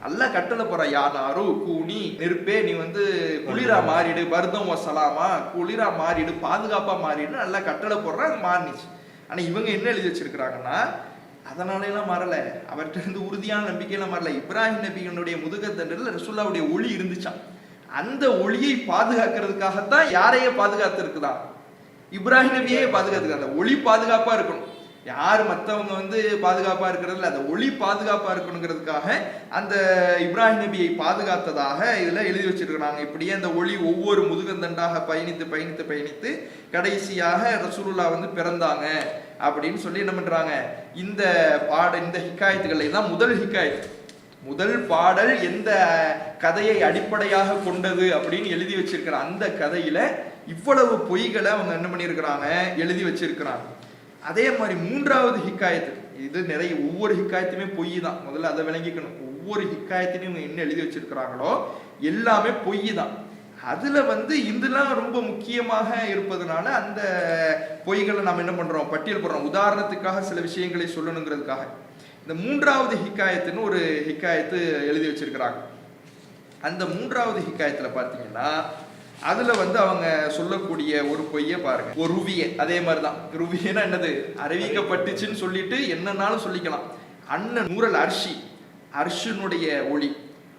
S1: அல்லாஹ் கட்டளை போறான், யா நாரு கூனி, நெருப்பே நீ குளிரா மாறிடு, பர்தம் வசலாமா, குளிரா மாறிடு, பாதுகாப்பா மாறிடு, அல்லாஹ் கட்டளை போடுறான், அது மாறிச்சு. ஆனா இவங்க என்ன எழுதி வச்சிருக்கிறாங்கன்னா, அதனால எல்லாம் மாறல, அவர்கிட்ட இருந்து உறுதியான நம்பிக்கையெல்லாம் மாறல. இப்ராஹிம் நபியினுடைய முதுகத்தண்டில் ரசூலுல்லாஹ்வுடைய ஒளி இருந்துச்சான். அந்த ஒளியை பாதுகாக்கிறதுக்காகத்தான் யாரையே பாதுகாத்து இருக்குதான், இப்ராஹிம் நபியே பாதுகாத்துக்க. அந்த ஒளி பாதுகாப்பா இருக்கணும். யார் மற்றவங்க பாதுகாப்பா இருக்கிறதுல, அந்த ஒளி பாதுகாப்பா இருக்கணுங்கிறதுக்காக அந்த இப்ராஹிம் நபியை பாதுகாத்ததாக இதுல எழுதி வச்சிருக்கிறாங்க. இப்படியே அந்த ஒளி ஒவ்வொரு முதுகந்தண்டாக பயணித்து பயணித்து பயணித்து கடைசியாக ரசூலுல்லாஹ் பிறந்தாங்க அப்படின்னு சொல்லி என்ன பண்றாங்க, இந்த ஹிக்காயத்துக்களை தான் முதல் ஹிக்காயத்து, முதல் பாடல் எந்த கதையை அடிப்படையாக கொண்டது அப்படின்னு எழுதி வச்சிருக்கிற அந்த கதையில இவ்வளவு பொய்களை அவங்க என்ன பண்ணியிருக்கிறாங்க, எழுதி வச்சிருக்கிறாங்க. அதே மாதிரி மூன்றாவது ஹிக்காயத்து, இது நிறைய ஒவ்வொரு ஹிக்காயத்துமே பொய் தான், முதல்ல அதை விளங்கிக்கணும். ஒவ்வொரு ஹிக்காயத்திலையும் இவங்க என்ன எழுதி வச்சிருக்கிறாங்களோ எல்லாமே பொய் தான். அதுல இதெல்லாம் ரொம்ப முக்கியமாக இருப்பதனால அந்த பொய்களை நாம் என்ன பண்றோம், பட்டியல் போடுறோம். உதாரணத்துக்காக சில விஷயங்களை சொல்லணுங்கிறதுக்காக இந்த மூன்றாவது ஹிக்காயத்துன்னு ஒரு ஹிக்காயத்து எழுதி வச்சிருக்கிறாங்க. அந்த மூன்றாவது ஹிக்காயத்துல பாத்தீங்கன்னா அதுல அவங்க சொல்லக்கூடிய ஒரு பொய்ய பாருங்க. ஒரு ருவிய, அதே மாதிரிதான் ருவியனா என்னது, அறிவிக்கப்பட்டுச்சுன்னு சொல்லிட்டு என்னன்னாலும் சொல்லிக்கலாம். அண்ணன் நூறல் அர்ஷி, அர்ஷனுடைய ஒளி,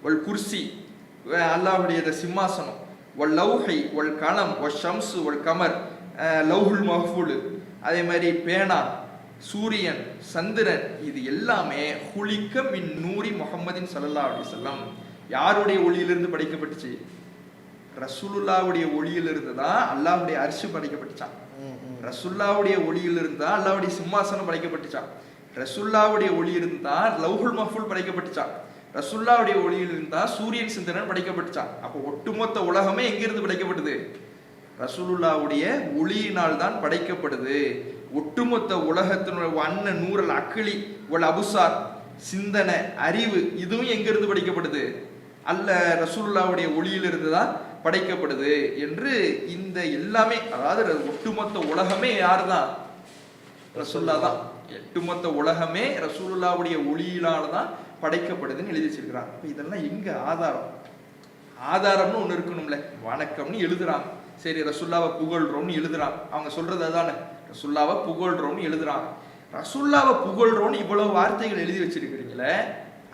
S1: ஒரு குர்சி, அல்லாஹ்வுடைய சிம்மாசனம், ஒல் லௌஹி ஒல் கலம் ஒல் ஷம்சு ஒல் கமர், லௌஹுல் மஹ்ஃபூல், அதே மாதிரி பேனா, சூரியன், சந்திரன், இது எல்லாமே ஹுலிக்க மின் நூரி முஹம்மதின் ஸல்லல்லாஹு அலைஹி வஸல்லம். யாருடைய ஒளியிலிருந்து படைக்கப்பட்டுச்சு? ரசூலுல்லாவுடைய ஒளியிலிருந்து தான் அல்லாஹ்வுடைய அர்ஷ் படைக்கப்பட்டுச்சான். ரசூலுல்லாவுடைய ஒளியிலிருந்து தான் அல்லாஹ்வுடைய சிம்மாசனம் படைக்கப்பட்டுச்சான். ரசூலுல்லாவுடைய ஒளியிலிருந்து தான் லௌஹுல் மஹ்ஃபூல் படைக்கப்பட்டுச்சான். ரசூலுல்லாவுடைய ஒளியிலிருந்து தான் சூரியன், சந்திரன் படைக்கப்பட்டுச்சான். அப்போ ஒட்டுமொத்த உலகமே எங்கிருந்து படைக்கப்பட்டது? ரசூலுல்லாவுடைய ஒளியினால் தான் படைக்கப்படுது. ஒட்டுமொத்த உலகத்தினுடைய அன்ன நூறல் அக்கிளி ஒல் அபுசார், சிந்தனை, அறிவு, இதுவும் எங்கிருந்து படைக்கப்படுது? அல்ல ரசூலுல்லாவுடைய ஒளியிலிருந்து தான் படைக்கப்படுது என்று இந்த எல்லாமே, அதாவது ஒட்டுமொத்த உலகமே யாரு தான்? ரசூலுல்லா தான். ஒட்டுமொத்த உலகமே ரசூலுல்லாவுடைய ஒளியினால தான் படைக்கப்படுதுன்னு எழுதி வச்சிருக்கிறாங்க. இதெல்லாம் எங்க ஆதாரம்? ஆதாரம்னு ஒண்ணு இருக்கணும்ல. வணக்கம்னு எழுதுறாங்க, சரி ரசூலுல்லாவை புகழ்றோம்னு எழுதுறாங்க. அவங்க சொல்றது அதானே, ரசூலுல்லாவை புகழ்றோம்னு எழுதுறாங்க. ரசூலுல்லாவை புகழ்றோம்னு இவ்வளவு வார்த்தைகள் எழுதி வச்சிருக்கிறீங்களே,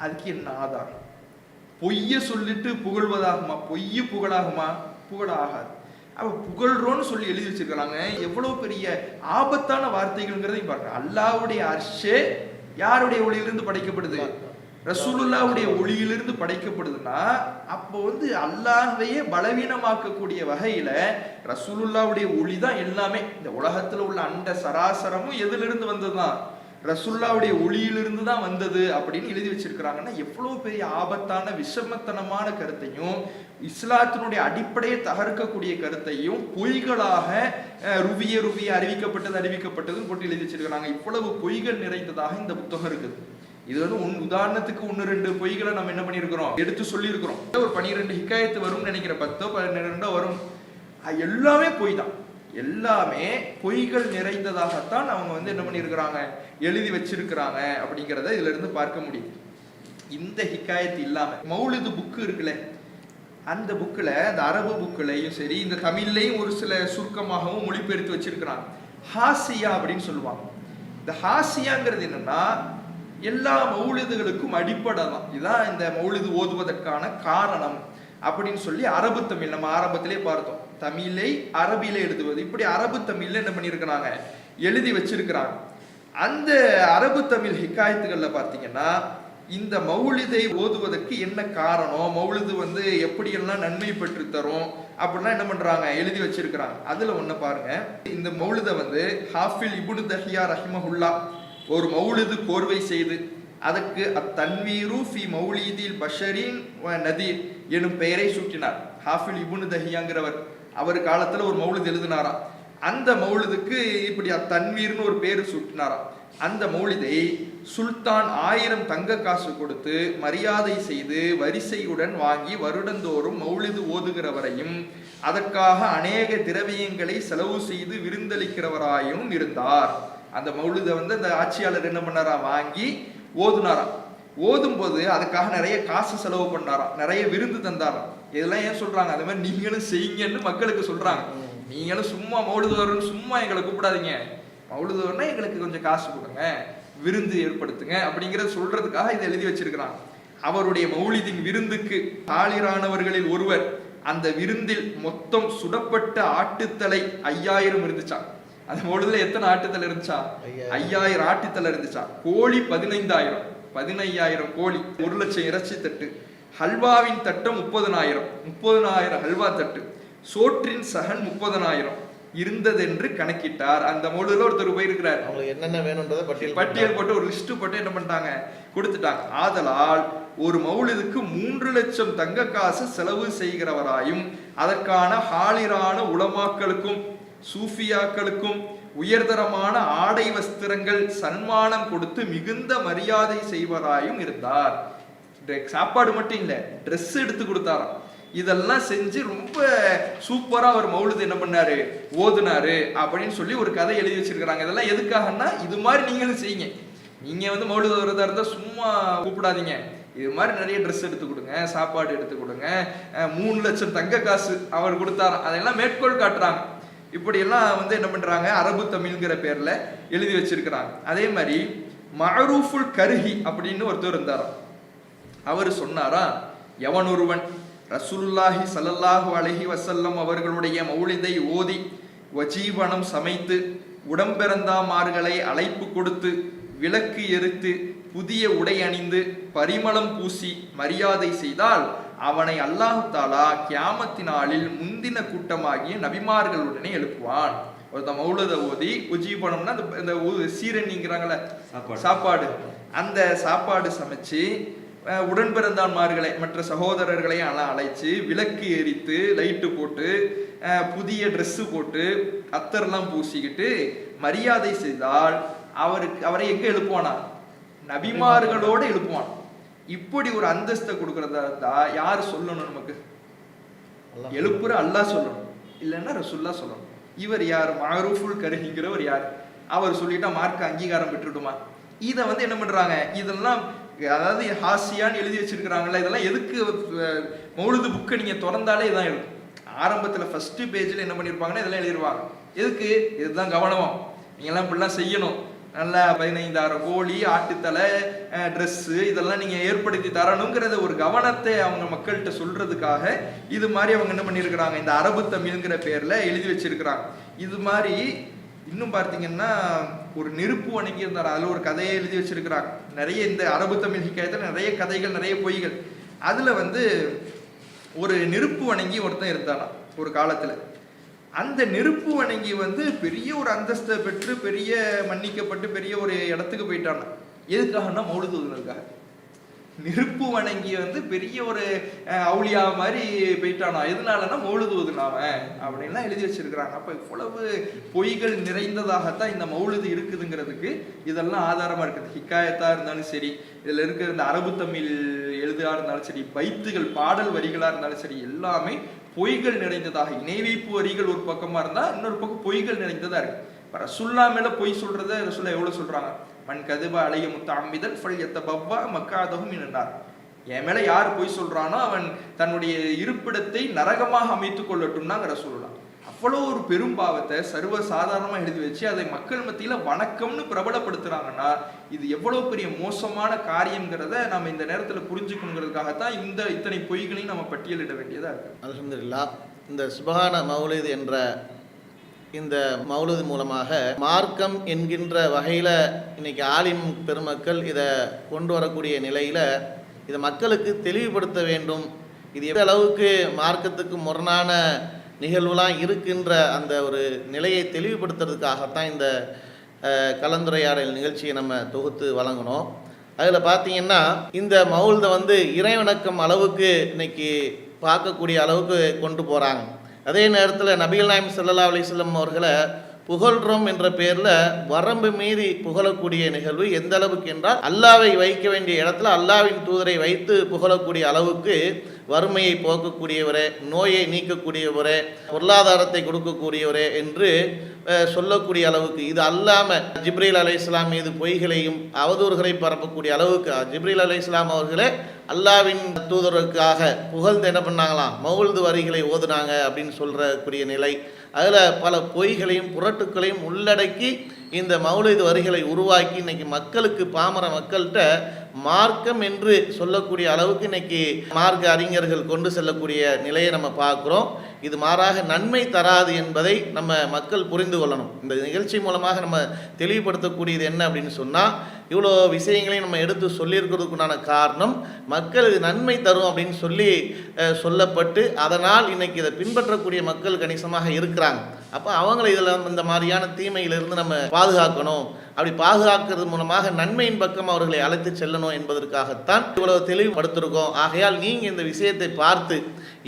S1: அதுக்கு என்ன ஆதாரம்? பொய்ய சொல்லிட்டு புகழ்வதாகுமா? பொய்ய புகழாகுமா? புகழாகாது. அப்ப புகழ்றோன்னு சொல்லி எழுதி வச்சிருக்காங்க. எவ்வளவு பெரிய ஆபத்தான வார்த்தைகள்ங்கிறதையும் பாருங்க. அல்லாஹ்வுடைய அர்ஷே யாருடைய ஒளியிலிருந்து படைக்கப்படுது? ரசூலுல்லாவுடைய ஒளியிலிருந்து படைக்கப்படுதுன்னா, அப்போ அல்லாஹ்வையே பலவீனமாக்கக்கூடிய வகையில ரசூலுல்லாவுடைய ஒளி தான் எல்லாமே. இந்த உலகத்துல உள்ள அண்ட சராசரமும் எதிலிருந்து வந்ததுதான்? ரசூலுல்லாவுடைய ஒளியிலிருந்து தான் வந்தது அப்படின்னு எழுதி வச்சிருக்கிறாங்கன்னா, எவ்வளவு பெரிய ஆபத்தான விஷமத்தனமான கருத்தையும் இஸ்லாத்தினுடைய அடிப்படையை தகர்க்கக்கூடிய கருத்தையும் பொய்களாக ருவிய அறிவிக்கப்பட்டதுன்னு போட்டு எழுதி வச்சிருக்கிறாங்க. இவ்வளவு பொய்கள் நிறைந்ததாக இந்த புத்தகம் இருக்குது. இது உதாரணத்துக்கு 1-2 பொய்களை நம்ம என்ன பண்ணிருக்கிறோம், எடுத்து சொல்லி இருக்கிறோம். ஒரு 12 ஹிக்காயத்து வரும்னு நினைக்கிற, 10-12 வரும். எல்லாமே பொய் தான். எல்லாமே பொய்கள் நிறைந்ததாகத்தான் அவங்க என்ன பண்ணிருக்கிறாங்க, எழுதி வச்சிருக்கிறாங்க அப்படிங்கிறத இதுல இருந்து பார்க்க முடியும். இந்த ஹிக்காயத்து இல்லாம மௌலிது புக்கு இருக்குல்ல, அந்த புக்குல, அந்த அரபு புக்குலையும் சரி, இந்த தமிழ்லையும் ஒரு சில சுருக்கமாகவும் மொழிபெயர்த்து வச்சிருக்கிறாங்க. ஹாசியா அப்படின்னு சொல்லுவாங்க. இந்த ஹாசியாங்கிறது என்னன்னா, எல்லா மௌலிதுகளுக்கும் அடிப்படை தான். இதுதான் இந்த மௌலிது ஓதுவதற்கான காரணம் அப்படின்னு சொல்லி அரபு தமிழ் நம்ம ஆரம்பத்திலே பார்த்தோம். தமிழை அரபியில எழுதுவது, இப்படி அரபு தமிழ்ல என்ன பண்ணிருக்கிறாங்க, எழுதி வச்சிருக்கிறாங்க. அந்த அரபு தமிழ் ஹிக்காயத்துகள்ல பார்த்தீங்கன்னா, இந்த மௌலிதை ஓதுவதற்கு என்ன காரணம், மௌலிது எப்படியெல்லாம் நன்மை பெற்று தரும் அப்படிலாம் என்ன பண்றாங்க, எழுதி வச்சிருக்கிறாங்க. அதுல ஒண்ணு பாருங்க. இந்த மௌலிதை ஹாஃபில் இப்னு தஹியா ரஹிமஹுல்லா ஒரு மௌலிது கோர்வை செய்து அதற்கு அத்தன்வீரு ஃபி மௌலிதில் பஷரின் நதீர் எனும் பெயரை சூட்டினார். ஹாஃபில் இப்னு தஹியாங்கிறவர் அவர் காலத்துல ஒரு மௌலிது எழுதினாராம். அந்த மௌலிதுக்கு இப்படி அத்தன்வீர்னு ஒரு பேரு சூட்டினாராம். அந்த மௌலிதை சுல்தான் 1000 தங்க காசு கொடுத்து மரியாதை செய்து வரிசையுடன் வாங்கி வருடந்தோறும் மௌலிது ஓதுகிறவரையும் அதற்காக அநேக திரவியங்களை செலவு செய்து விருந்தளிக்கிறவராயும் இருந்தார். அந்த மௌலிதை அந்த ஆட்சியாளர் என்ன பண்ணாராம், வாங்கி ஓதுனாராம். ஓதும் போது அதுக்காக நிறைய காசு செலவு பண்ணாராம், நிறைய விருந்து தந்தாராம். இதெல்லாம் ஏன் சொல்றாங்க, அது மாதிரி நீங்களும் செய்யுங்கன்னு மக்களுக்கு சொல்றாங்க. நீங்களும் சும்மா மௌலிது வரும்னு சும்மா எங்களை கூப்பிடாதீங்க, மௌலிது வரும்னா எங்களுக்கு கொஞ்சம் காசு கொடுங்க, விருந்து ஏற்படுத்துங்க அப்படிங்கறத சொல்றதுக்காக இதை எழுதி வச்சிருக்கிறாங்க. அவருடைய மௌலிதின் விருந்துக்கு ஆளிரானவர்களில் ஒருவர். அந்த விருந்தில் மொத்தம் சுடப்பட்ட ஆட்டுத்தலை 5000 இருந்துச்சான். அந்த மௌலிதுல எத்தனை ஆட்டுத்தலை இருந்துச்சா? 5000 ஆட்டுத்தலை இருந்துச்சா. கோழி 15000, 15000 கோழி, 1,00,000 இறைச்சி தட்டு, ஹல்வாவின் தட்டம் 30,000 ஹல்வா தட்டு, சோற்றின் சகன் 30,000 இருந்ததென்று கணக்கிட்டார். அந்த மௌலிதுல ஒருத்தர் போயிருக்கிறார்,
S3: அவங்களுக்கு என்னென்ன வேணும்ன்றத
S1: பட்டியல் போட்டு ஒரு லிஸ்ட் போட்டு என்ன பண்ணிட்டாங்க, கொடுத்துட்டாங்க. ஆதலால் ஒரு மௌலிதுக்கு 3,00,000 தங்க காசு செலவு செய்கிறவராயும் அதற்கான ஹாலிரான உலமாக்களுக்கும் சூஃபியாக்களுக்கும் உயர்தரமான ஆடை வஸ்திரங்கள் சன்மானம் கொடுத்து மிகுந்த மரியாதை செய்வராயும் இருந்தார். சாப்பாடு மட்டும் இல்ல, ட்ரெஸ் எடுத்து கொடுத்தாராம். இதெல்லாம் செஞ்சு ரொம்ப சூப்பரா அவர் மௌலிது என்ன பண்ணாரு, ஓதுனாரு அப்படின்னு சொல்லி ஒரு கதை எழுதி வச்சிருக்கிறாங்க. இதெல்லாம் எதுக்காகன்னா, இது மாதிரி நீங்களும் செய்யுங்க. நீங்க மௌலிது ஓதுறதா இருந்தா சும்மா கூப்பிடாதீங்க, இது மாதிரி நிறைய ட்ரெஸ் எடுத்து கொடுங்க, சாப்பாடு எடுத்து கொடுங்க. 3,00,000 தங்க காசு அவர் கொடுத்தாராம். அதெல்லாம் மேற்கோள் காட்டுறாங்க. இப்படி எல்லாம் என்ன பண்றாங்க, அரபு தமிழ்ங்கிற பேர்ல எழுதி வச்சிருக்கிறாங்க. அதே மாதிரி மஅரூஃபுல் கர்ஹி அப்படின்னு ஒருத்தர் இருந்தாராம். அவர் சொன்னாரா, எவன் ஒருவன் ரசூலுல்லாஹி ஸல்லல்லாஹு அலைஹி வஸல்லம் அவர்களுடைய மௌலிதை ஓதி வஜீவனம் சமைத்து உடம்பிறந்தாமார்களை அழைப்பு கொடுத்து விளக்கு எரித்து புதிய உடை அணிந்து பரிமளம் பூசி மரியாதை செய்தால் அவனை அல்லாஹ் தாலா கியாமத்தினாலில் முந்தின கூட்டமாகிய நபிமார்களுடனே எழுப்புவான். ஒருத்த மௌலத ஓதி உஜீபனம்னா இந்த சீரணிங்கிறாங்கள சாப்பாடு, அந்த சாப்பாடு சமைச்சு உடன்பிறந்தான்மார்களை மற்ற சகோதரர்களை அழைச்சு விளக்கு எரித்து லைட்டு போட்டு புதிய ட்ரெஸ்ஸு போட்டு அத்தர்லாம் பூசிக்கிட்டு மரியாதை செய்தால் அவரை எங்க எழுப்புவானா? நபிமார்களோடு எழுப்புவான். இப்படி ஒரு அந்தஸ்தை கொடுக்கறதா இருந்தா யார் சொல்லணும்? நமக்கு எழுப்புற அல்லாஹ் சொல்லணும், இல்லைன்னா ரசூலுல்லாஹ் சொல்லணும். இவர் யார்? மஅரூஃபுல் கரீங்கிறவர் யார்? அவர் சொல்லிட்டா மார்க்க அங்கீகாரம் பெற்றுடுமா? இதை என்ன பண்றாங்க, இதெல்லாம் அதாவது ஹாசியான்னு எழுதி வச்சிருக்கிறாங்கல்ல, இதெல்லாம் எதுக்கு? மௌலிது புக்கை நீங்க திறந்தாலே இதான் இருக்கும். ஆரம்பத்துல ஃபர்ஸ்ட் பேஜ்ல என்ன பண்ணிருப்பாங்கன்னா இதெல்லாம் எழுதிருவாங்க. எதுக்கு? இதுதான் கவனம், நீங்க எல்லாம் இப்படிலாம் செய்யணும், நல்லா 15,000 கோழி ஆட்டுத்தலை ட்ரெஸ்ஸு இதெல்லாம் நீங்க ஏற்படுத்தி தரணுங்கிறத ஒரு கவனத்தை அவங்க மக்கள்கிட்ட சொல்றதுக்காக இது மாதிரி அவங்க என்ன பண்ணியிருக்கிறாங்க, இந்த அரபு தமிழ்ங்கிற பேர்ல எழுதி வச்சிருக்கிறாங்க. இது மாதிரி இன்னும் பார்த்தீங்கன்னா ஒரு நெருப்பு வணங்கி இருந்தார், அதில் ஒரு கதையை எழுதி வச்சிருக்கிறாங்க. நிறைய இந்த அரபு தமிழ் ஹிக்காயத்தில் நிறைய கதைகள், நிறைய பொய்கள். அதில் ஒரு நெருப்பு வணங்கி ஒருத்தன் இருந்தானா ஒரு காலத்தில். அந்த நெருப்பு வணங்கி பெரிய ஒரு அந்தஸ்தை பெற்று பெரிய மன்னிக்கப்பட்டு பெரிய ஒரு இடத்துக்கு போயிட்டானா. எதுக்காகனா மௌலிது ஓதுனதுக்காக. நெருப்பு வணங்கி பெரிய ஒரு அவுளியா மாதிரி போயிட்டானா. எதனாலன்னா மௌலிது ஓதுனாம அப்படின்லாம் எழுதி வச்சிருக்கிறாங்க. அப்ப இவ்வளவு பொய்கள் நிறைந்ததாகத்தான் இந்த மௌலிது இருக்குதுங்கிறதுக்கு இதெல்லாம் ஆதாரமா இருக்குது. ஹிக்காயத்தா இருந்தாலும் சரி, இதுல இருக்கிற இந்த அரபு தமிழ் எழுதா இருந்தாலும் சரி, பைத்துகள் பாடல் வரிகளா இருந்தாலும் சரி, எல்லாமே பொய்கள் நிறைந்ததாக. இணை வைப்பு வரிகள் ஒரு பக்கமா இருந்தா இன்னொரு பக்கம் பொய்கள் நிறைந்ததா இருக்கு. ரசூல்லா மேல பொய் சொல்றத ரசூல்லா எவ்வளவு சொல்றாங்க? மன் கதுப அலைய முத்தஅம்மிதன் ஃபல்யத்தபவ்வா மக்காதஹு மினன்னார். என் மேல யார் பொய் சொல்றானோ அவன் தன்னுடைய இருப்பிடத்தை நரகமாக அமைத்துக் கொள்ளட்டும்னாங்க ரசூலுல்லா. அவ்வளவு ஒரு பெரும் பாவத்தை சர்வ சாதாரணமா எழுதி வச்சு அதை மக்கள் மத்தியில வணக்கம்னு பிரபலப்படுத்துறாங்கன்னா இது எவ்வளவு பெரிய மோசமான காரியம்ங்கிறத நம்ம இந்த நேரத்துல புரிஞ்சுக்கணுங்கிறதுக்காகத்தான் இத்தனை பொய்களையும் நம்ம பட்டியலிட வேண்டியதா இருக்கு.
S3: அல்ஹம்துலில்லாஹ். இந்த சுபஹான மௌலிது என்ற இந்த மௌலிது மூலமாக மார்க்கம் என்கின்ற வகையில் இன்னைக்கு ஆலிம் பெருமக்கள் இதை கொண்டு வரக்கூடிய நிலையில் இதை மக்களுக்கு தெளிவுபடுத்த வேண்டும். இது எந்த அளவுக்கு மார்க்கத்துக்கு முரணான நிகழ்வுலாம் இருக்கின்ற அந்த ஒரு நிலையை தெளிவுபடுத்துறதுக்காகத்தான் இந்த கலந்துரையாடல் நிகழ்ச்சியை நம்ம தொகுத்து வழங்கணும். அதில் பார்த்தீங்கன்னா இந்த மௌலிதை இறைவணக்கம் அளவுக்கு இன்னைக்கு பார்க்கக்கூடிய அளவுக்கு கொண்டு போகிறாங்க. அதே நேரத்தில் நபிகள் நாயகம் ஸல்லல்லாஹு அலைஹி வஸல்லம் அவர்களை புகழ்றோம் என்ற பேரில் வரம்பு மீறி புகழக்கூடிய நிகழ்வு எந்த அளவுக்கு என்றால், அல்லாவை வைக்க வேண்டிய இடத்துல அல்லாவின் தூதரை வைத்து புகழக்கூடிய அளவுக்கு வறுமையை போக்கக்கூடியவரே, நோயை நீக்கக்கூடியவரே, பொருளாதாரத்தை கொடுக்கக்கூடியவரே என்று சொல்லக்கூடிய அளவுக்கு. இது அல்லாமல் ஜிப்ரீல் அலைஹிஸ்ஸலாம் மீது பொய்களையும் அவதூறுகளை பரப்பக்கூடிய அளவுக்கு ஜிப்ரீல் அலைஹிஸ்ஸலாம் அவர்களே அல்லாவின் தூதருக்காக புகழ்ந்து என்ன பண்ணாங்களாம், மௌலிது வரிகளை ஓதுனாங்க அப்படின்னு சொல்றக்கூடிய நிலை. அதில் பல பொய்களையும் புரட்டுக்களையும் உள்ளடக்கி இந்த மௌலிது வரிகளை உருவாக்கி இன்னைக்கு மக்களுக்கு, பாமர மக்கள்கிட்ட மார்க்கம் என்று சொல்லக்கூடிய அளவுக்கு இன்னைக்கு மார்க்க அறிஞர்கள் கொண்டு செல்லக்கூடிய நிலையை நம்ம பார்க்குறோம். இது மாறாக நன்மை தராது என்பதை நம்ம மக்கள் புரிந்து கொள்ளணும். இந்த நிகழ்ச்சி மூலமாக நம்ம தெளிவுபடுத்தக்கூடியது என்ன அப்படின்னு சொன்னால், இவ்வளோ விஷயங்களையும் நம்ம எடுத்து சொல்லியிருக்கிறதுக்குண்டான காரணம் மக்கள் இது நன்மை தரும் அப்படின்னு சொல்லப்பட்டு அதனால் இன்னைக்கு இதை பின்பற்றக்கூடிய மக்கள் கணிசமாக இருக்கிறாங்க. அப்போ அவங்களை இதில் இந்த மாதிரியான தீமையிலிருந்து நம்ம பாதுகாக்கணும். அப்படி பாதுகாக்கிறது மூலமாக நன்மையின் பக்கம் அவர்களை அழைத்து செல்லணும் என்பதற்காகத்தான் இவ்வளவு தெளிவுபடுத்திருக்கோம். ஆகையால் நீங்கள் இந்த விஷயத்தை பார்த்து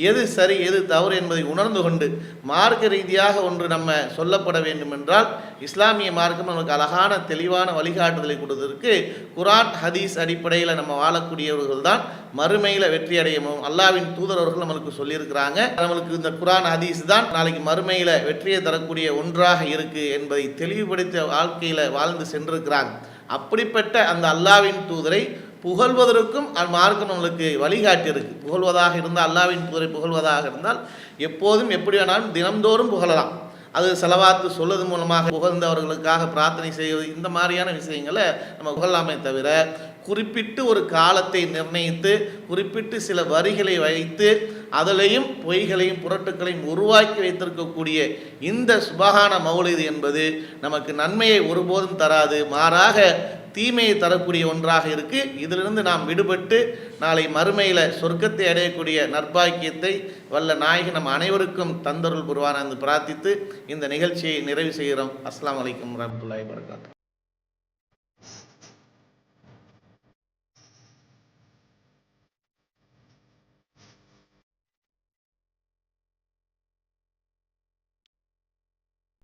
S3: எது சரி எது தவறு என்பதை உணர்ந்து கொண்டு மார்க்க ரீதியாக ஒன்று நம்ம சொல்லப்பட வேண்டும் என்றால் இஸ்லாமிய மார்க்கம் நமக்கு அழகான தெளிவான வழிகாட்டுதலை கொடுத்ததற்கு குர்ஆன் ஹதீஸ் அடிப்படையில் நம்ம வாழக்கூடியவர்கள் தான் மறுமையில் வெற்றி அடையணும். அல்லாவின் தூதரவர்கள் நம்மளுக்கு சொல்லியிருக்கிறாங்க. நம்மளுக்கு இந்த குர்ஆன் ஹதீஸ் தான் நாளைக்கு மறுமையில் வெற்றியை தரக்கூடிய ஒன்றாக இருக்கு என்பதை தெளிவுபடுத்த வாழ்க்கையில் வாழ்ந்து சென்றிருக்கிறாங்க. அப்படிப்பட்ட அந்த அல்லாவின் தூதரை புகழ்வதற்கும் மார்க்கம் நம்மளுக்கு வழிகாட்டி இருக்கு. புகழ்வதாக இருந்தால், அல்லாவின் தூதரை புகழ்வதாக இருந்தால் எப்போதும் எப்படி வேணாலும் தினந்தோறும் புகழலாம். அது செலவாத்து சொல்வது மூலமாக புகழ்ந்தவர்களுக்காக பிரார்த்தனை செய்வது, இந்த மாதிரியான விஷயங்களை நம்ம புகழலாமே தவிர குறிப்பிட்டு ஒரு காலத்தை நிர்ணயித்து குறிப்பிட்டு சில வரிகளை வைத்து அதிலையும் பொய்களையும் புரட்டுக்களையும் உருவாக்கி வைத்திருக்கக்கூடிய இந்த சுபஹான மௌலிது என்பது நமக்கு நன்மையை ஒருபோதும் தராது, மாறாக தீமையை தரக்கூடிய ஒன்றாக இருக்கு. இதிலிருந்து நாம் விடுபட்டு நாளை மறுமையில் சொர்க்கத்தை அடையக்கூடிய நற்பாக்கியத்தை வல்ல நாயகன் நம் அனைவருக்கும் தந்தருள் புரிவான என்று பிரார்த்தித்து இந்த நிகழ்ச்சியை நிறைவு செய்கிறோம். அஸ்ஸலாமு அலைக்கும் வரஹ்மத்துல்லாஹி வபரகாத்துஹு.